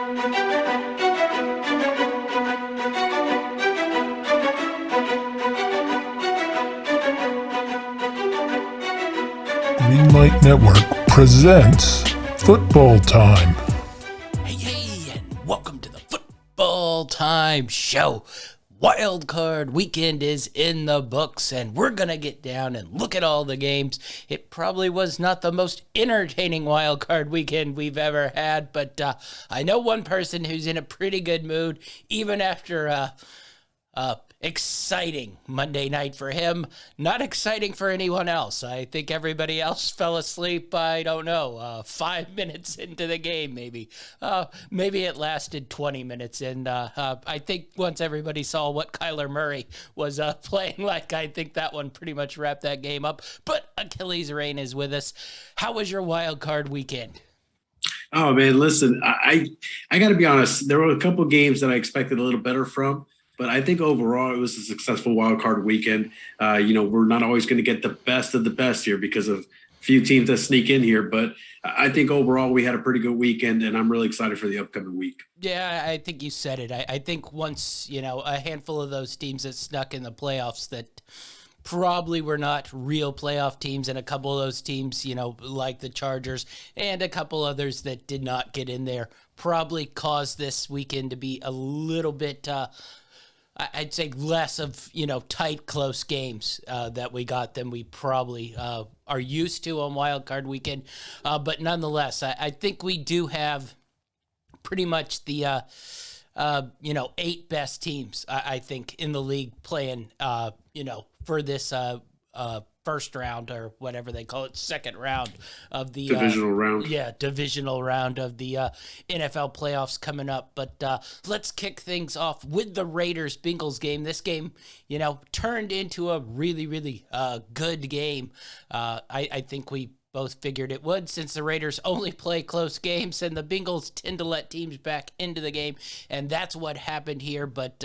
Greenlight Network presents Football Time. Hey, and welcome to the Football Time Show. Wild Card Weekend is in the books, and we're going to get down and look at all the games. It probably was not the most entertaining Wild Card Weekend we've ever had, but I know one person who's in a pretty good mood, even after exciting Monday night for him. Not exciting for anyone else. I think everybody else fell asleep, I don't know, 5 minutes into the game, maybe. Maybe it lasted 20 minutes, and I think once everybody saw what Kyler Murray was playing like, I think that one pretty much wrapped that game up. But Achilles Rain is with us. How was your wild card weekend? Oh, man, listen, I got to be honest. There were a couple games that I expected a little better from. But I think overall it was a successful wild card weekend. We're not always going to get the best of the best here because of a few teams that sneak in here. But I think overall we had a pretty good weekend, and I'm really excited for the upcoming week. Yeah, I think you said it. I think once, a handful of those teams that snuck in the playoffs that probably were not real playoff teams, and a couple of those teams, like the Chargers and a couple others that did not get in there, probably caused this weekend to be a little bit I'd say less of, tight, close games that we got than we probably are used to on Wild Card Weekend. But nonetheless, I think we do have pretty much the, 8 best teams, I think, in the league playing, for this first round or whatever they call it, second round of the divisional round. Yeah, divisional round of the NFL playoffs coming up. But let's kick things off with the Raiders-Bengals game. This game, turned into a really, really good game. I think we both figured it would, since the Raiders only play close games and the Bengals tend to let teams back into the game, and that's what happened here. But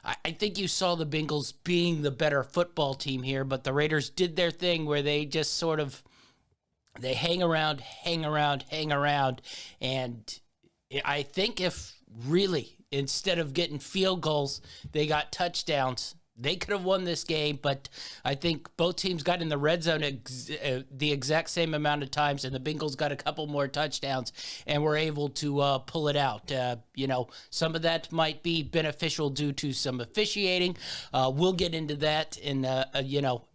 I think you saw the Bengals being the better football team here, but the Raiders did their thing where they just sort of, they hang around, and I think if really, instead of getting field goals, they got touchdowns, they could have won this game. But I think both teams got in the red zone the exact same amount of times, and the Bengals got a couple more touchdowns and were able to pull it out. Some of that might be beneficial due to some officiating. We'll get into that in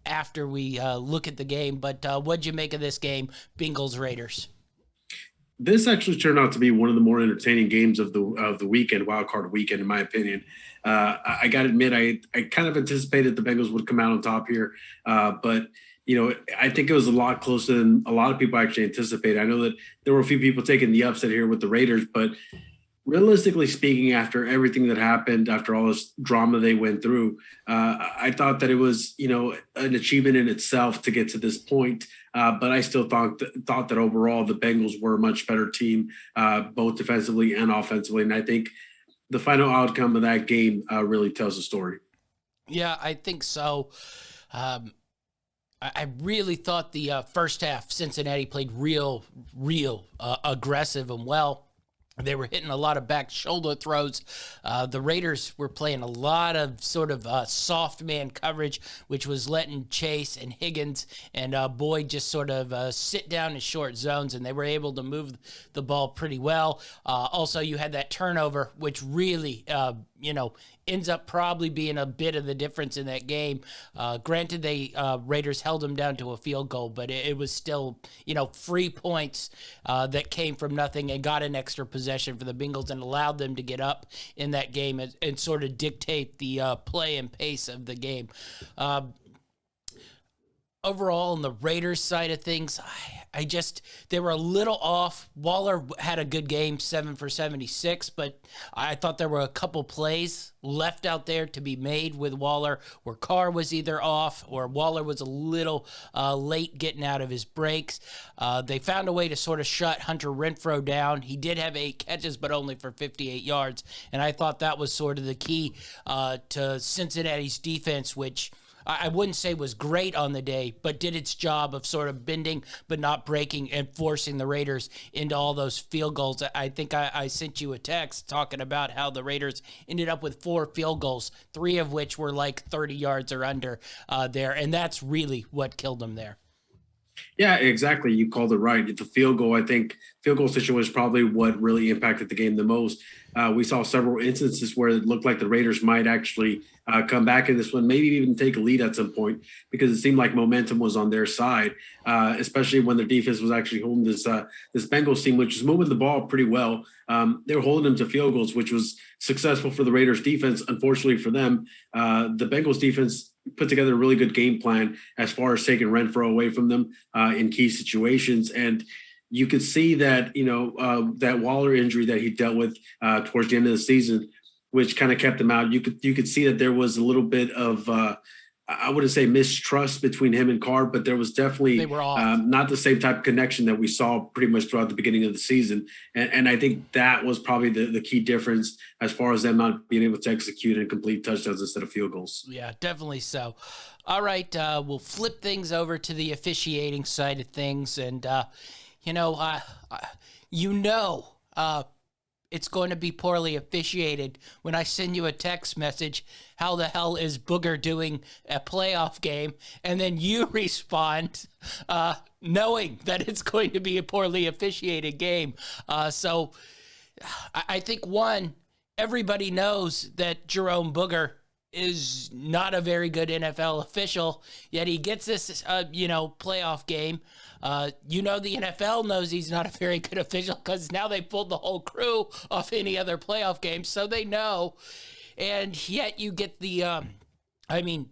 after we look at the game. But what'd you make of this game, Bengals Raiders? This actually turned out to be one of the more entertaining games of the weekend, wild card weekend, in my opinion. I got to admit, I kind of anticipated the Bengals would come out on top here, but I think it was a lot closer than a lot of people actually anticipated. I know that there were a few people taking the upset here with the Raiders, but realistically speaking, after everything that happened, after all this drama they went through, I thought that it was, an achievement in itself to get to this point. But I still thought that overall the Bengals were a much better team, both defensively and offensively. And I think the final outcome of that game really tells the story. Yeah, I think so. I really thought the first half Cincinnati played real aggressive and well. They were hitting a lot of back shoulder throws. The Raiders were playing a lot of sort of soft man coverage, which was letting Chase and Higgins and Boyd just sort of sit down in short zones, and they were able to move the ball pretty well. Also, you had that turnover, which really, ends up probably being a bit of the difference in that game. Granted, they Raiders held them down to a field goal, but it was still, free points that came from nothing and got an extra possession for the Bengals and allowed them to get up in that game and sort of dictate the play and pace of the game. Overall, on the Raiders side of things, they were a little off. Waller had a good game, 7 for 76, but I thought there were a couple plays left out there to be made with Waller where Carr was either off or Waller was a little late getting out of his breaks. They found a way to sort of shut Hunter Renfrow down. He did have 8 catches, but only for 58 yards, and I thought that was sort of the key to Cincinnati's defense, which I wouldn't say was great on the day, but did its job of sort of bending but not breaking and forcing the Raiders into all those field goals. I think I sent you a text talking about how the Raiders ended up with 4 field goals, 3 of which were like 30 yards or under there, and that's really what killed them there. Yeah, exactly. You called it right. The field goal, I think, field goal situation was probably what really impacted the game the most. We saw several instances where it looked like the Raiders might actually come back in this one, maybe even take a lead at some point because it seemed like momentum was on their side, especially when their defense was actually holding this Bengals team, which was moving the ball pretty well. They were holding them to field goals, which was successful for the Raiders defense. Unfortunately for them, the Bengals defense put together a really good game plan as far as taking Renfro away from them in key situations. And you could see that, that Waller injury that he dealt with towards the end of the season, which kind of kept him out. You could see that there was a little bit of, I wouldn't say mistrust between him and Carr, but there was definitely They were off. not the same type of connection that we saw pretty much throughout the beginning of the season. And I think that was probably the key difference as far as them not being able to execute and complete touchdowns instead of field goals. Yeah, definitely so. All right, we'll flip things over to the officiating side of things. And, it's going to be poorly officiated when I send you a text message, how the hell is Booger doing a playoff game? And then you respond knowing that it's going to be a poorly officiated game. So I think, one, everybody knows that Jerome Booger is not a very good NFL official, yet he gets this, playoff game. The NFL knows he's not a very good official because now they pulled the whole crew off any other playoff game, so they know. And yet you get the,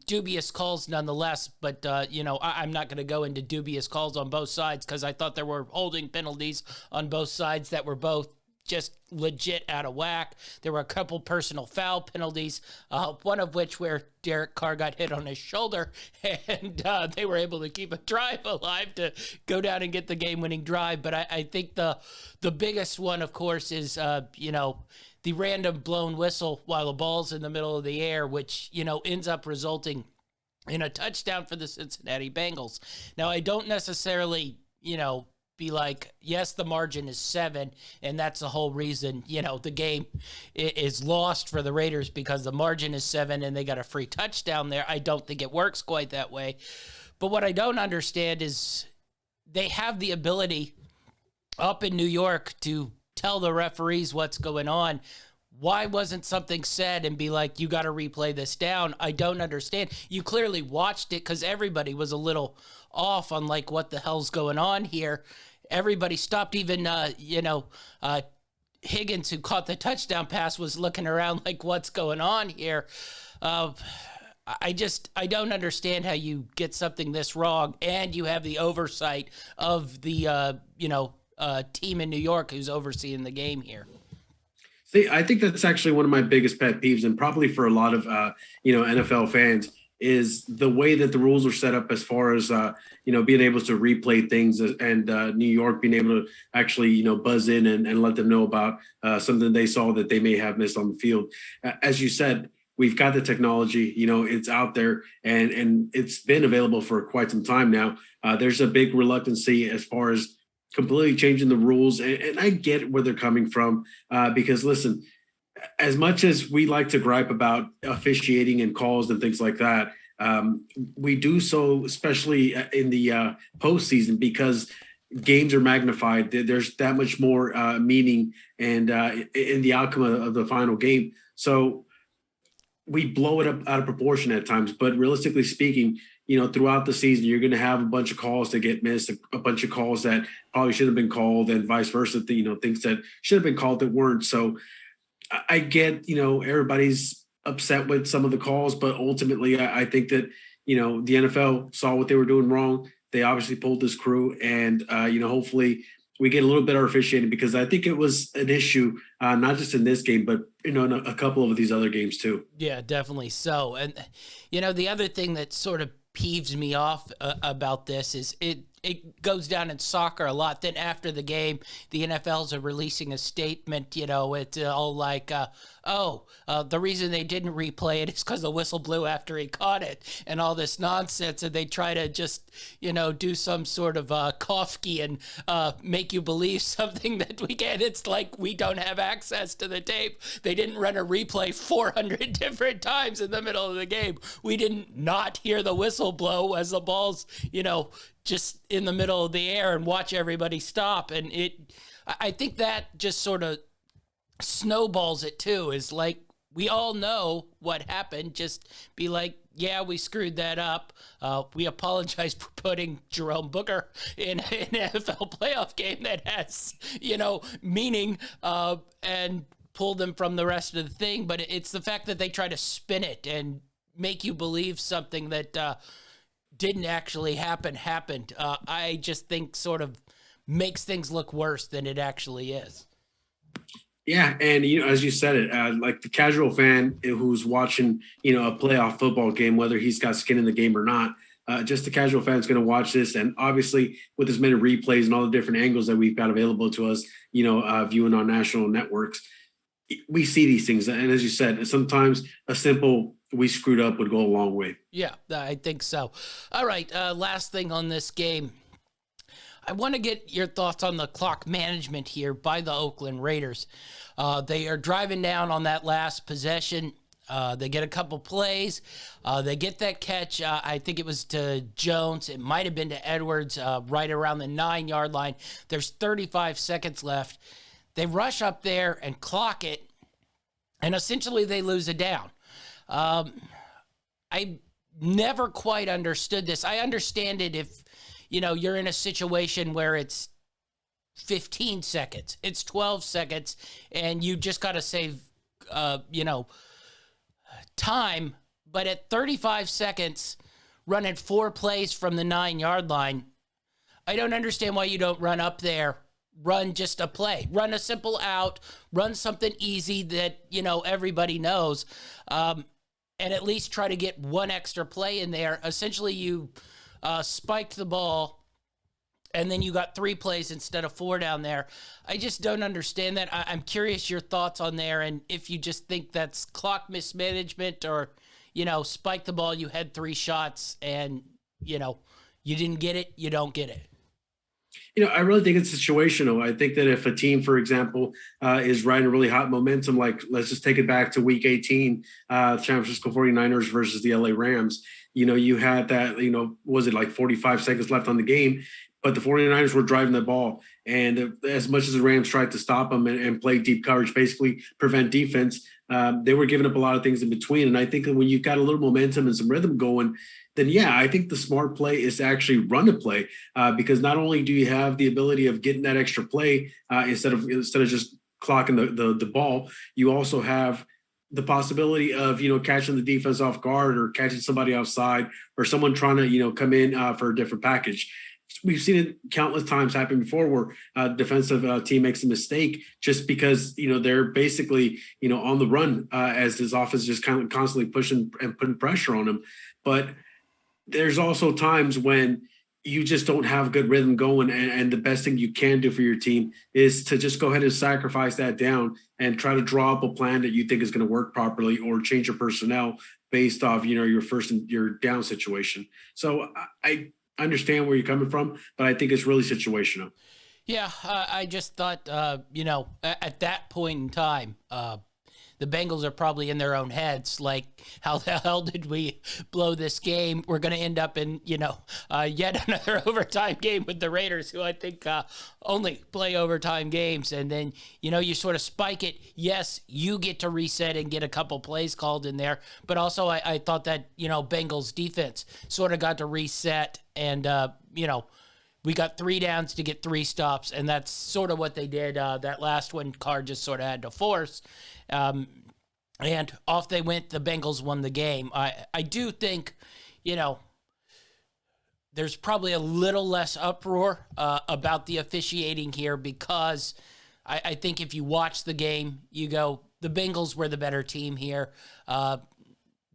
dubious calls nonetheless, but, I'm not going to go into dubious calls on both sides because I thought there were holding penalties on both sides that were both just legit out of whack. There were a couple personal foul penalties, one of which where Derek Carr got hit on his shoulder, and they were able to keep a drive alive to go down and get the game-winning drive. But I think the biggest one, of course, is, the random blown whistle while the ball's in the middle of the air, which, ends up resulting in a touchdown for the Cincinnati Bengals. Now, I don't necessarily, be like, yes, the margin is 7, and that's the whole reason, the game is lost for the Raiders because the margin is 7 and they got a free touchdown there. I don't think it works quite that way. But what I don't understand is they have the ability up in New York to tell the referees what's going on. Why wasn't something said and be like, you got to replay this down? I don't understand. You clearly watched it because everybody was a little off on like what the hell's going on here. Everybody stopped. Even Higgins, who caught the touchdown pass, was looking around like, what's going on here? I don't understand how you get something this wrong and you have the oversight of the team in New York who's overseeing the game here. See, I think that's actually one of my biggest pet peeves, and probably for a lot of NFL fans, is the way that the rules are set up as far as being able to replay things, and New York being able to actually buzz in and let them know about something they saw that they may have missed on the field. As you said, we've got the technology, it's out there, and it's been available for quite some time now. There's a big reluctancy as far as completely changing the rules, and I get where they're coming from because, listen, as much as we like to gripe about officiating and calls and things like that, we do so especially in the postseason because games are magnified. There's that much more meaning and in the outcome of the final game. So we blow it up out of proportion at times. But realistically speaking, throughout the season, you're going to have a bunch of calls that get missed, a bunch of calls that probably should have been called, and vice versa. Things that should have been called that weren't. So I get, everybody's upset with some of the calls, but ultimately I think that, the NFL saw what they were doing wrong. They obviously pulled this crew, and, hopefully we get a little bit of officiating, because I think it was an issue, not just in this game, but, in a couple of these other games too. Yeah, definitely so. And, the other thing that sort of peeves me off about this is it goes down in soccer a lot. Then after the game, the NFLs are releasing a statement, it's all like, the reason they didn't replay it is because the whistle blew after he caught it and all this nonsense. And they try to just, do some sort of Kafka and make you believe something that we can't. It's like we don't have access to the tape. They didn't run a replay 400 different times in the middle of the game. We didn't not hear the whistle blow as the ball's, just in the middle of the air and watch everybody stop. And I think that just sort of snowballs it too, is like, we all know what happened. Just be like, yeah, we screwed that up. We apologize for putting Jerome Booker in an NFL playoff game that has, meaning, and pull them from the rest of the thing. But it's the fact that they try to spin it and make you believe something that didn't actually happened. I just think sort of makes things look worse than it actually is. Yeah, and as you said it, like the casual fan who's watching, a playoff football game, whether he's got skin in the game or not, just the casual fan is going to watch this, and obviously with as many replays and all the different angles that we've got available to us, viewing on national networks, we see these things, and as you said, sometimes a simple "we screwed up" would go a long way. Yeah, I think so. All right, last thing on this game. I want to get your thoughts on the clock management here by the Oakland Raiders. They are driving down on that last possession. They get a couple plays. They get that catch. I think it was to Jones. It might have been to Edwards right around the 9-yard line. There's 35 seconds left. They rush up there and clock it, and essentially they lose a down. I never quite understood this. I understand it if you're in a situation where it's 15 seconds, it's 12 seconds, and you just got to save, time. But at 35 seconds, running 4 plays from the 9-yard line, I don't understand why you don't run up there, run just a play, run a simple out, run something easy that, everybody knows, and at least try to get one extra play in there. Essentially, you spiked the ball, and then you got 3 plays instead of 4 down there. I just don't understand that. I'm curious your thoughts on there, and if you just think that's clock mismanagement or, spike the ball, you had 3 shots, and, you didn't get it, you don't get it. I really think it's situational. I think that if a team, for example, is riding a really hot momentum, like let's just take it back to week 18, San Francisco 49ers versus the LA Rams, you had that, was it like 45 seconds left on the game, but the 49ers were driving the ball. And as much as the Rams tried to stop them and play deep coverage, basically prevent defense, they were giving up a lot of things in between. And I think that when you've got a little momentum and some rhythm going, then yeah, I think the smart play is to actually run a play, because not only do you have the ability of getting that extra play instead of just clocking the ball, you also have the possibility of catching the defense off guard or catching somebody offside or someone trying to come in for a different package. We've seen it countless times happen before where a defensive team makes a mistake just because, they're basically, on the run as this offense is just kind of constantly pushing and putting pressure on them. But there's also times when you just don't have good rhythm going. And the best thing you can do for your team is to just go ahead and sacrifice that down and try to draw up a plan that you think is going to work properly or change your personnel based off, your first and your down situation. So I understand where you're coming from, but I think it's really situational. Yeah, I just thought, at that point in time, the Bengals are probably in their own heads, like, how the hell did we blow this game? We're going to end up in, yet another overtime game with the Raiders, who I think only play overtime games. And then, you sort of spike it. Yes, you get to reset and get a couple plays called in there. But also I thought that, Bengals defense sort of got to reset and, we got 3 downs to get 3 stops, and that's sort of what they did. That last one, Carr just sort of had to force. And off they went. The Bengals won the game. I do think, there's probably a little less uproar about the officiating here because I think if you watch the game, you go, the Bengals were the better team here.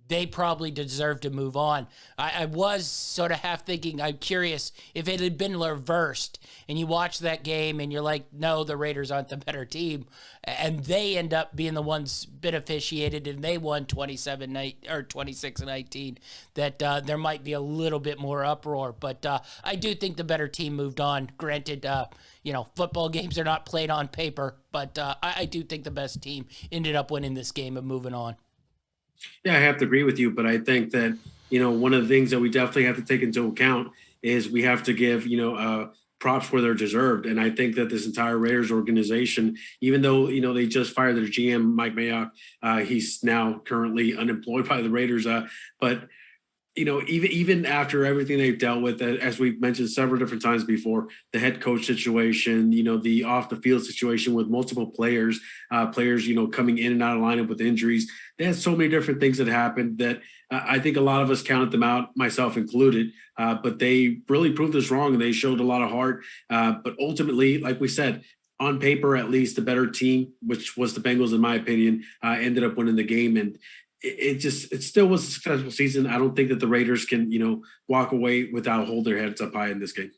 they probably deserve to move on. I was sort of half thinking, I'm curious if it had been reversed and you watch that game and you're like, no, the Raiders aren't the better team, and they end up being the ones been officiated and they won 26-19, that there might be a little bit more uproar. But I do think the better team moved on. Granted, football games are not played on paper, but I do think the best team ended up winning this game and moving on. Yeah, I have to agree with you, but I think that, one of the things that we definitely have to take into account is we have to give, props where they're deserved. And I think that this entire Raiders organization, even though, they just fired their GM, Mike Mayock, he's now currently unemployed by the Raiders. But even after everything they've dealt with, as we've mentioned several different times before, the head coach situation, the off the field situation with multiple players, coming in and out of lineup with injuries. There's so many different things that happened that I think a lot of us counted them out, myself included. But they really proved us wrong, and they showed a lot of heart. But ultimately, like we said, on paper, at least the better team, which was the Bengals, in my opinion, ended up winning the game. And it still was a successful season. I don't think that the Raiders can, walk away without hold their heads up high in this game.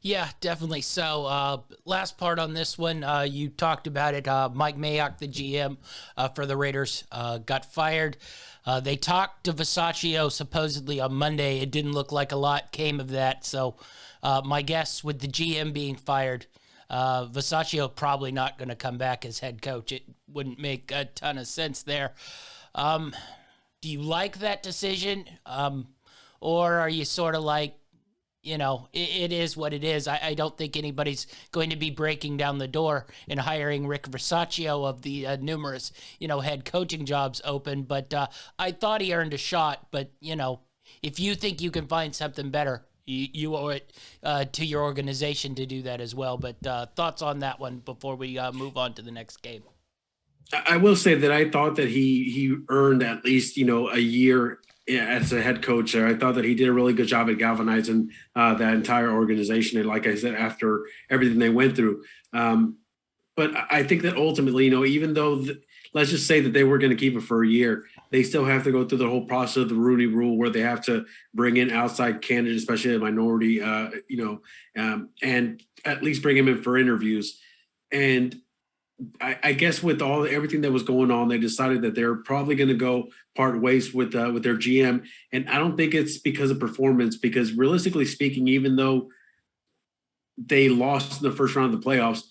Yeah, definitely. So last part on this one, you talked about it. Mike Mayock, the GM for the Raiders, got fired. They talked to Versace supposedly on Monday. It didn't look like a lot came of that. So my guess, with the GM being fired, Versace probably not going to come back as head coach. It wouldn't make a ton of sense there. Do you like that decision? Or are you sort of like, it is what it is. I don't think anybody's going to be breaking down the door and hiring Rick Versace of the numerous, head coaching jobs open. But I thought he earned a shot. But, if you think you can find something better, you owe it to your organization to do that as well. But thoughts on that one before we move on to the next game? I will say that I thought that he earned at least, a year as a head coach there. I thought that he did a really good job at galvanizing that entire organization. And like I said, after everything they went through. But I think that ultimately, even though let's just say that they were going to keep it for a year, they still have to go through the whole process of the Rooney Rule, where they have to bring in outside candidates, especially a minority, and at least bring him in for interviews. And I guess with everything that was going on, they decided that they're probably going to go part ways with their GM. And I don't think it's because of performance, because realistically speaking, even though they lost in the first round of the playoffs,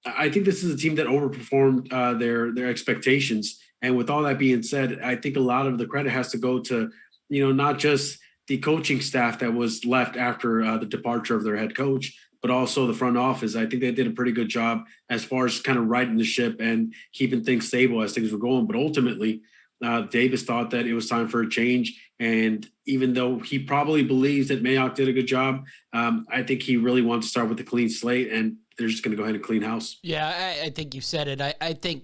I think this is a team that overperformed their expectations. And with all that being said, I think a lot of the credit has to go to, not just the coaching staff that was left after the departure of their head coach, but also the front office. I think they did a pretty good job as far as kind of righting the ship and keeping things stable as things were going. But ultimately, Davis thought that it was time for a change. And even though he probably believes that Mayock did a good job, I think he really wants to start with a clean slate, and they're just going to go ahead and clean house. Yeah, I think you said it. I think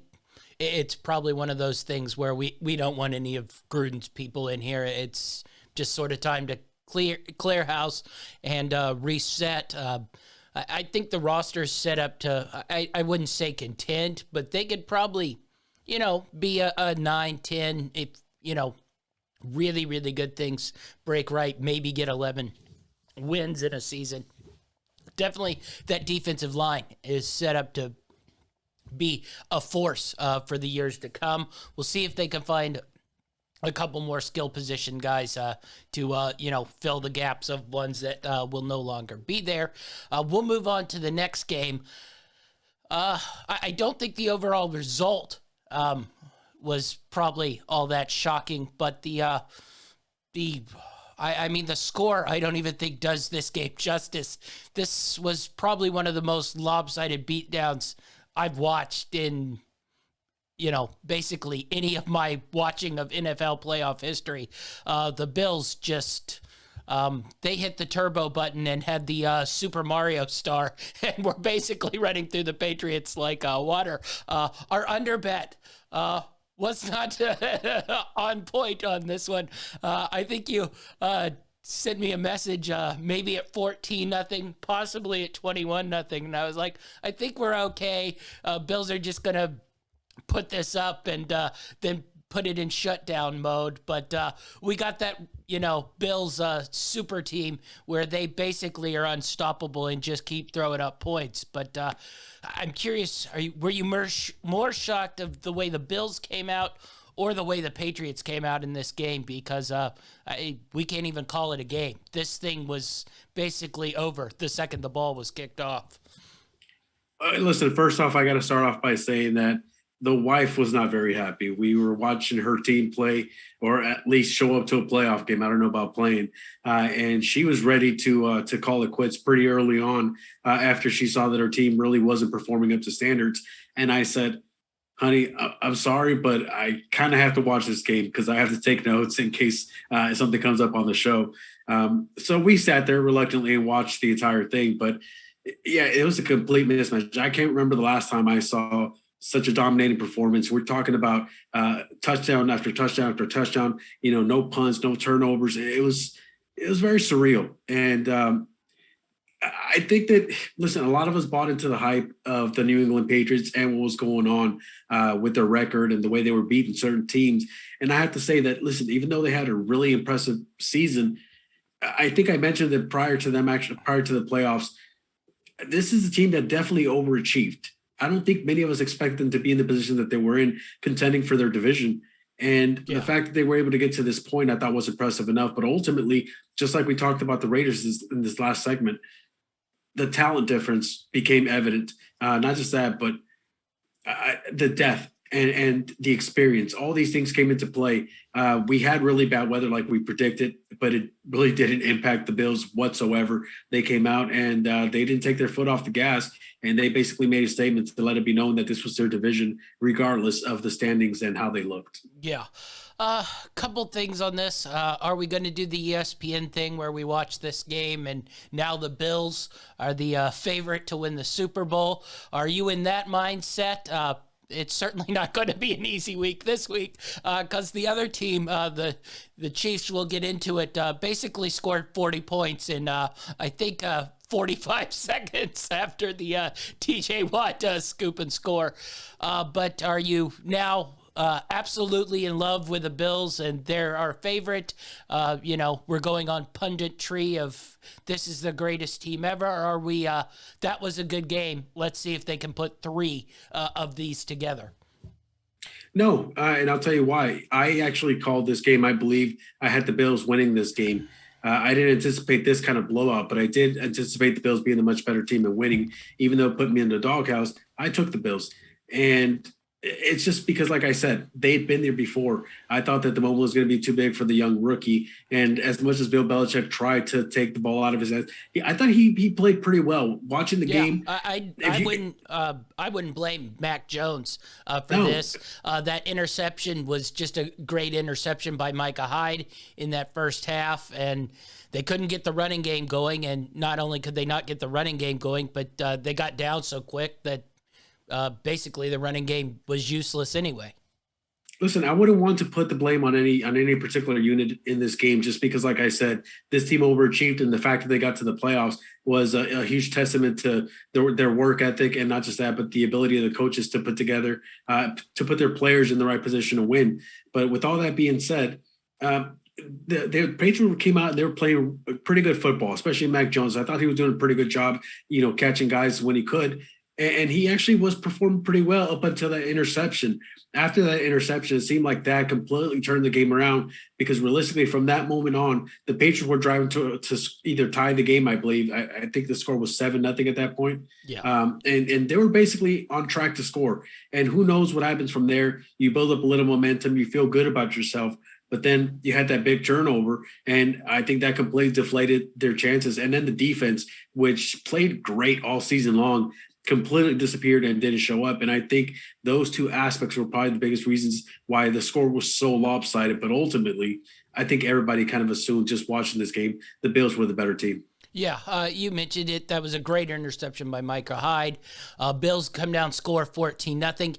it's probably one of those things where we don't want any of Gruden's people in here. It's just sort of time to clear house and reset. I think the roster's set up to, I wouldn't say contend, but they could probably, be a 9-10 if, really, really good things break right, maybe get 11 wins in a season. Definitely that defensive line is set up to be a force for the years to come. We'll see if they can find a couple more skill position guys to fill the gaps of ones that will no longer be there. We'll move on to the next game. I don't think the overall result was probably all that shocking, but the score, I don't even think does this game justice. This was probably one of the most lopsided beatdowns I've watched in basically any of my watching of NFL playoff history. The Bills just, they hit the turbo button and had the Super Mario star and were basically running through the Patriots like water. Our under bet was not on point on this one. I think you sent me a message maybe at 14-0, possibly at 21-0. And I was like, I think we're okay. Bills are just going to put this up and then put it in shutdown mode. But we got that, Bills super team where they basically are unstoppable and just keep throwing up points. But I'm curious, were you more shocked of the way the Bills came out or the way the Patriots came out in this game? Because we can't even call it a game. This thing was basically over the second the ball was kicked off. Listen, first off, I got to start off by saying that the wife was not very happy. We were watching her team play, or at least show up to a playoff game. I don't know about playing, and she was ready to call it quits pretty early on after she saw that her team really wasn't performing up to standards. And I said, "Honey, I'm sorry, but I kind of have to watch this game because I have to take notes in case something comes up on the show." So we sat there reluctantly and watched the entire thing, but yeah, it was a complete mismatch. I can't remember the last time I saw such a dominating performance. We're talking about touchdown after touchdown after touchdown, no punts, no turnovers. It was very surreal. And I think that, listen, a lot of us bought into the hype of the New England Patriots and what was going on with their record and the way they were beating certain teams. And I have to say that, listen, even though they had a really impressive season, I think I mentioned that prior to the playoffs, this is a team that definitely overachieved. I don't think many of us expect them to be in the position that they were in, contending for their division. And the fact that they were able to get to this point, I thought was impressive enough. But ultimately, just like we talked about the Raiders in this last segment, the talent difference became evident. Not just that, but the depth and the experience. All these things came into play. We had really bad weather like we predicted, but it really didn't impact the Bills whatsoever. They came out and they didn't take their foot off the gas, and they basically made a statement to let it be known that this was their division, regardless of the standings and how they looked. Yeah. Couple things on this. Are we going to do the ESPN thing where we watch this game and now the Bills are the favorite to win the Super Bowl? Are you in that mindset? It's certainly not going to be an easy week this week because the other team, the Chiefs, will get into it, basically scored 40 points in, I think, 45 seconds after the TJ Watt scoop and score. But are you now absolutely in love with the Bills and they're our favorite? We're going on punditry of this is the greatest team ever. Or are we, that was a good game, let's see if they can put three of these together? No, and I'll tell you why. I actually called this game. I believe I had the Bills winning this game. I didn't anticipate this kind of blowout, but I did anticipate the Bills being a much better team and winning. Even though it put me in the doghouse, I took the Bills. And it's just because, like I said, they'd been there before. I thought that the moment was going to be too big for the young rookie. And as much as Bill Belichick tried to take the ball out of his hands, I thought he played pretty well. Watching the game, I wouldn't blame Mac Jones for this. That interception was just a great interception by Micah Hyde in that first half, and they couldn't get the running game going. And not only could they not get the running game going, but they got down so quick that basically the running game was useless anyway. Listen, I wouldn't want to put the blame on any particular unit in this game, just because, like I said, this team overachieved, and the fact that they got to the playoffs was a huge testament to their work ethic, and not just that, but the ability of the coaches to put together, to put their players in the right position to win. But with all that being said, the Patriots came out and they were playing pretty good football, especially Mac Jones. I thought he was doing a pretty good job, catching guys when he could. And he actually was performing pretty well up until that interception. After that interception, it seemed like that completely turned the game around, because realistically, from that moment on, the Patriots were driving to either tie the game, I believe. I think the score was 7-0 at that point. Yeah. And they were basically on track to score. And who knows what happens from there. You build up a little momentum. You feel good about yourself. But then you had that big turnover, and I think that completely deflated their chances. And then the defense, which played great all season long, completely disappeared and didn't show up. And I think those two aspects were probably the biggest reasons why the score was so lopsided. But ultimately, I think everybody kind of assumed, just watching this game, the Bills were the better team. Yeah, you mentioned it. That was a great interception by Micah Hyde. Bills come down, score 14-0.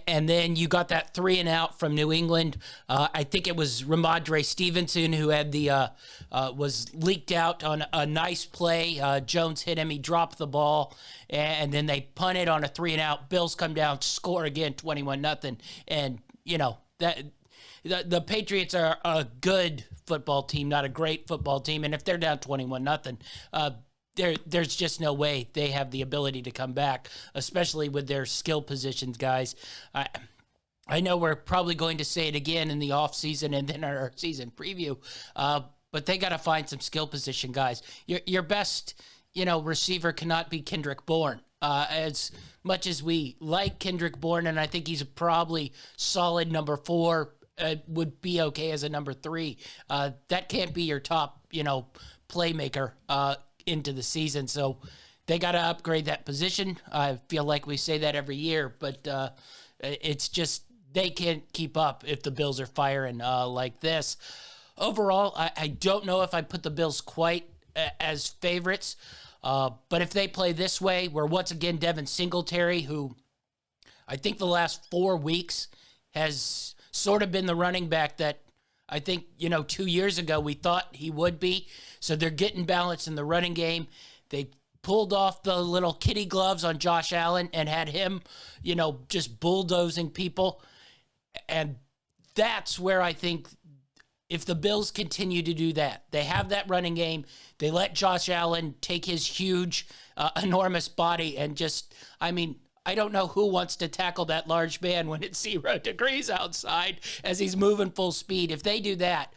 And then you got that 3-and-out from New England. I think it was Ramondre Stevenson who had was leaked out on a nice play. Jones hit him. He dropped the ball. And then they punted on a 3-and-out. Bills come down, score again, 21-0. And, that the Patriots are a good football team, not a great football team. And if they're down 21-0, there's just no way they have the ability to come back, especially with their skill positions, guys. I know we're probably going to say it again in the offseason and then our season preview, but they got to find some skill position guys. Your best, receiver cannot be Kendrick Bourne. As much as we like Kendrick Bourne, and I think he's probably solid number 4, would be okay as a number 3. That can't be your top, playmaker into the season. So they got to upgrade that position. I feel like we say that every year, but it's just they can't keep up if the Bills are firing like this. Overall, I don't know if I put the Bills quite as favorites, but if they play this way, where once again Devin Singletary, who I think the last 4 weeks has sort of been the running back that I think, 2 years ago we thought he would be. So they're getting balance in the running game. They pulled off the little kitty gloves on Josh Allen and had him, just bulldozing people. And that's where I think if the Bills continue to do that, they have that running game, they let Josh Allen take his huge, enormous body and just, I don't know who wants to tackle that large man when it's 0 degrees outside as he's moving full speed. If they do that,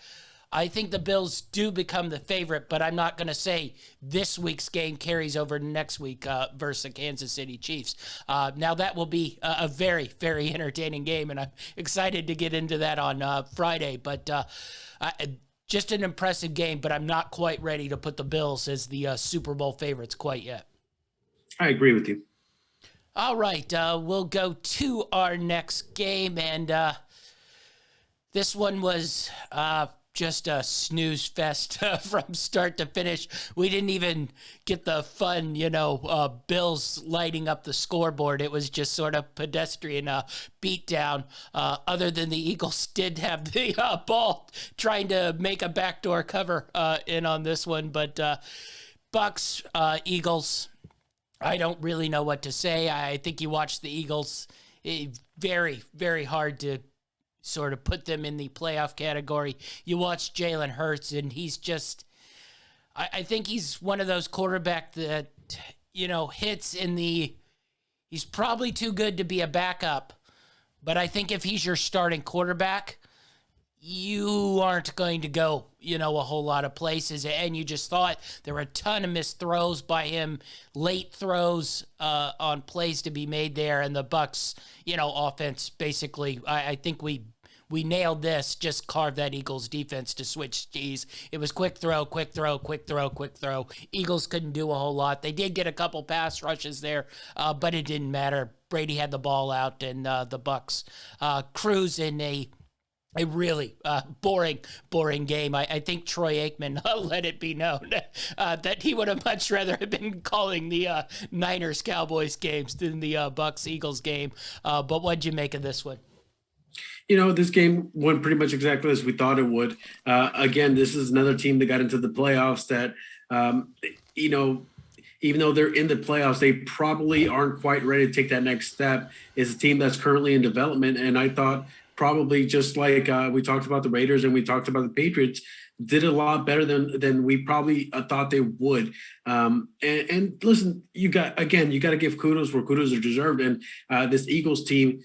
I think the Bills do become the favorite, but I'm not going to say this week's game carries over next week versus the Kansas City Chiefs. Now, that will be a very, very entertaining game, and I'm excited to get into that on Friday. But just an impressive game, but I'm not quite ready to put the Bills as the Super Bowl favorites quite yet. I agree with you. All right, we'll go to our next game, and this one was just a snooze fest from start to finish. We didn't even get the fun, Bills lighting up the scoreboard. It was just sort of pedestrian beatdown. Other than the Eagles did have the ball trying to make a backdoor cover in on this one, but Bucks, Eagles, I don't really know what to say. I think you watch the Eagles, very, very hard to sort of put them in the playoff category. You watch Jalen Hurts, and he's just, I think he's one of those quarterbacks that, hits in the, he's probably too good to be a backup, but I think if he's your starting quarterback, you aren't going to go, a whole lot of places. And you just thought there were a ton of missed throws by him, late throws on plays to be made there. And the Bucks, offense, basically, I think we nailed this, just carved that Eagles defense to switch keys. It was quick throw, quick throw, quick throw, quick throw. Eagles couldn't do a whole lot. They did get a couple pass rushes there, but it didn't matter. Brady had the ball out, and the Bucks cruise in a really boring game. I think Troy Aikman let it be known that he would have much rather have been calling the Niners-Cowboys games than the Bucks-Eagles game. But what'd you make of this one? This game went pretty much exactly as we thought it would. Again, this is another team that got into the playoffs that, even though they're in the playoffs, they probably aren't quite ready to take that next step. It's a team that's currently in development, and I thought probably just like we talked about the Raiders and we talked about the Patriots, did a lot better than we probably thought they would. And listen, you got to give kudos where kudos are deserved. And this Eagles team,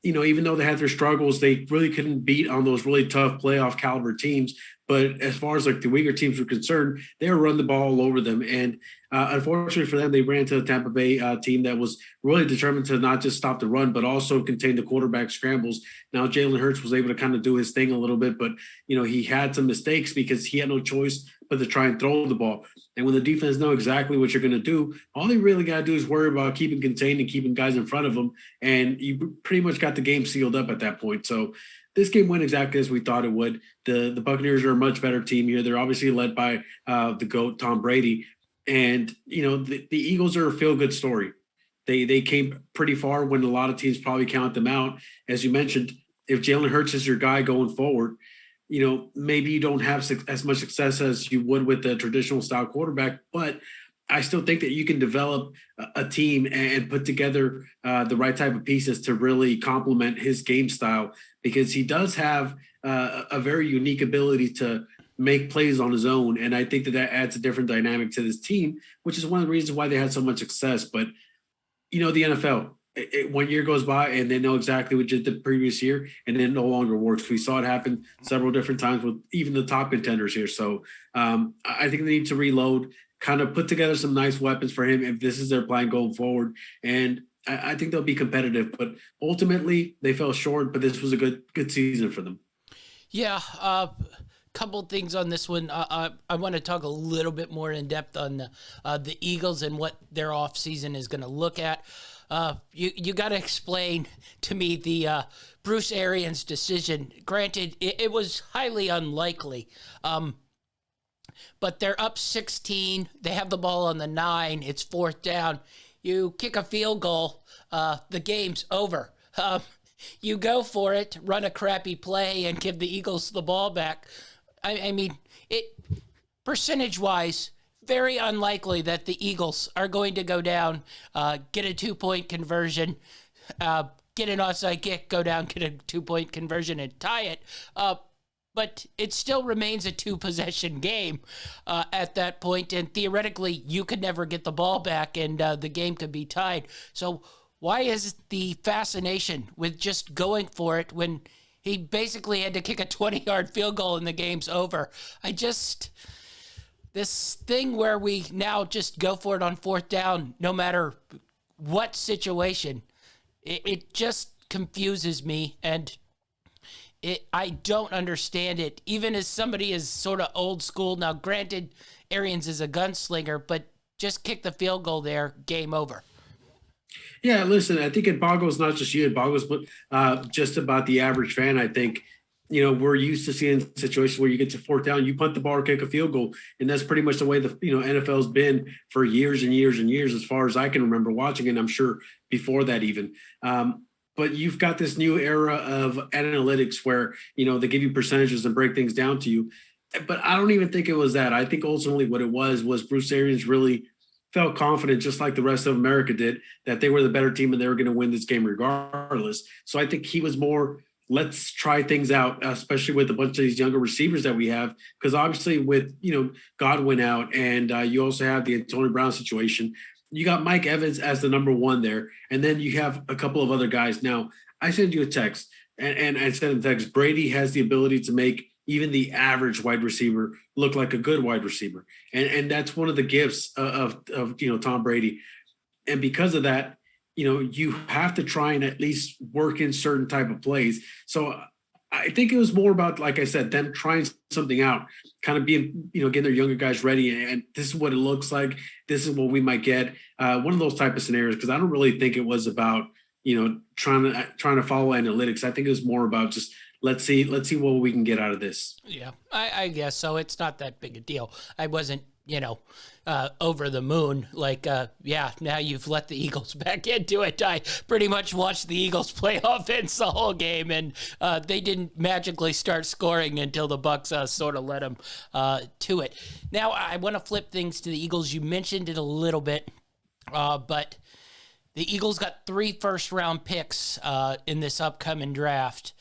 even though they had their struggles, they really couldn't beat on those really tough playoff caliber teams. But as far as like the weaker teams were concerned, they were running the ball all over them. And unfortunately for them, they ran into the Tampa Bay team that was really determined to not just stop the run, but also contain the quarterback scrambles. Now, Jalen Hurts was able to kind of do his thing a little bit, but, he had some mistakes because he had no choice but to try and throw the ball. And when the defense know exactly what you're going to do, all they really got to do is worry about keeping contained and keeping guys in front of them. And you pretty much got the game sealed up at that point. So this game went exactly as we thought it would. The Buccaneers are a much better team here. They're obviously led by the GOAT, Tom Brady. And, the Eagles are a feel-good story. They came pretty far when a lot of teams probably count them out. As you mentioned, if Jalen Hurts is your guy going forward, maybe you don't have as much success as you would with the traditional style quarterback, but I still think that you can develop a team and put together the right type of pieces to really complement his game style, because he does have a very unique ability to make plays on his own. And I think that that adds a different dynamic to this team, which is one of the reasons why they had so much success. But, the NFL, 1 year goes by and they know exactly what you did the previous year, and it no longer works. We saw it happen several different times with even the top contenders here. So I think they need to reload, kind of put together some nice weapons for him if this is their plan going forward. And I think they'll be competitive, but ultimately they fell short, but this was a good season for them. Yeah, couple things on this one. I want to talk a little bit more in depth on the Eagles and what their offseason is going to look at. You got to explain to me the Bruce Arians decision. Granted, it was highly unlikely, but they're up 16. They have the ball on the 9. It's 4th down. You kick a field goal. The game's over. You go for it, run a crappy play, and give the Eagles the ball back. I mean, percentage-wise, very unlikely that the Eagles are going to go down, get a 2-point conversion, get an onside kick, go down, get a 2-point conversion, and tie it. But it still remains a 2-possession game at that point, and theoretically, you could never get the ball back, and the game could be tied. So why is the fascination with just going for it when he basically had to kick a 20-yard field goal and the game's over? This thing where we now just go for it on 4th down, no matter what situation, it just confuses me, and I don't understand it, even as somebody is sort of old school. Now, granted, Arians is a gunslinger, but just kick the field goal there, game over. Yeah, listen, I think it boggles not just you, it boggles just about the average fan. I think, we're used to seeing situations where you get to 4th down, you punt the ball or kick a field goal, and that's pretty much the way the NFL's been for years and years and years, as far as I can remember watching, and I'm sure before that even. But you've got this new era of analytics where, they give you percentages and break things down to you. But I don't even think it was that. I think ultimately what it was Bruce Arians really felt confident, just like the rest of America did, that they were the better team and they were going to win this game regardless. So I think he was more, let's try things out, especially with a bunch of these younger receivers that we have. Because obviously with, Godwin out, and you also have the Antonio Brown situation, you got Mike Evans as the number 1 there. And then you have a couple of other guys. Now, I sent you a text, and I said in text, Brady has the ability to make even the average wide receiver look like a good wide receiver. And that's one of the gifts of Tom Brady. And because of that, you have to try and at least work in certain type of plays. So I think it was more about, like I said, them trying something out, kind of being, getting their younger guys ready. And this is what it looks like. This is what we might get. One of those type of scenarios, because I don't really think it was about, trying to follow analytics. I think it was more about just, let's see what we can get out of this. Yeah, I guess so. It's not that big a deal. I wasn't, over the moon. Like, now you've let the Eagles back into it. I pretty much watched the Eagles play offense the whole game, and they didn't magically start scoring until the Bucks sort of led them to it. Now, I want to flip things to the Eagles. You mentioned it a little bit, but the Eagles got 3 first-round picks in this upcoming draft.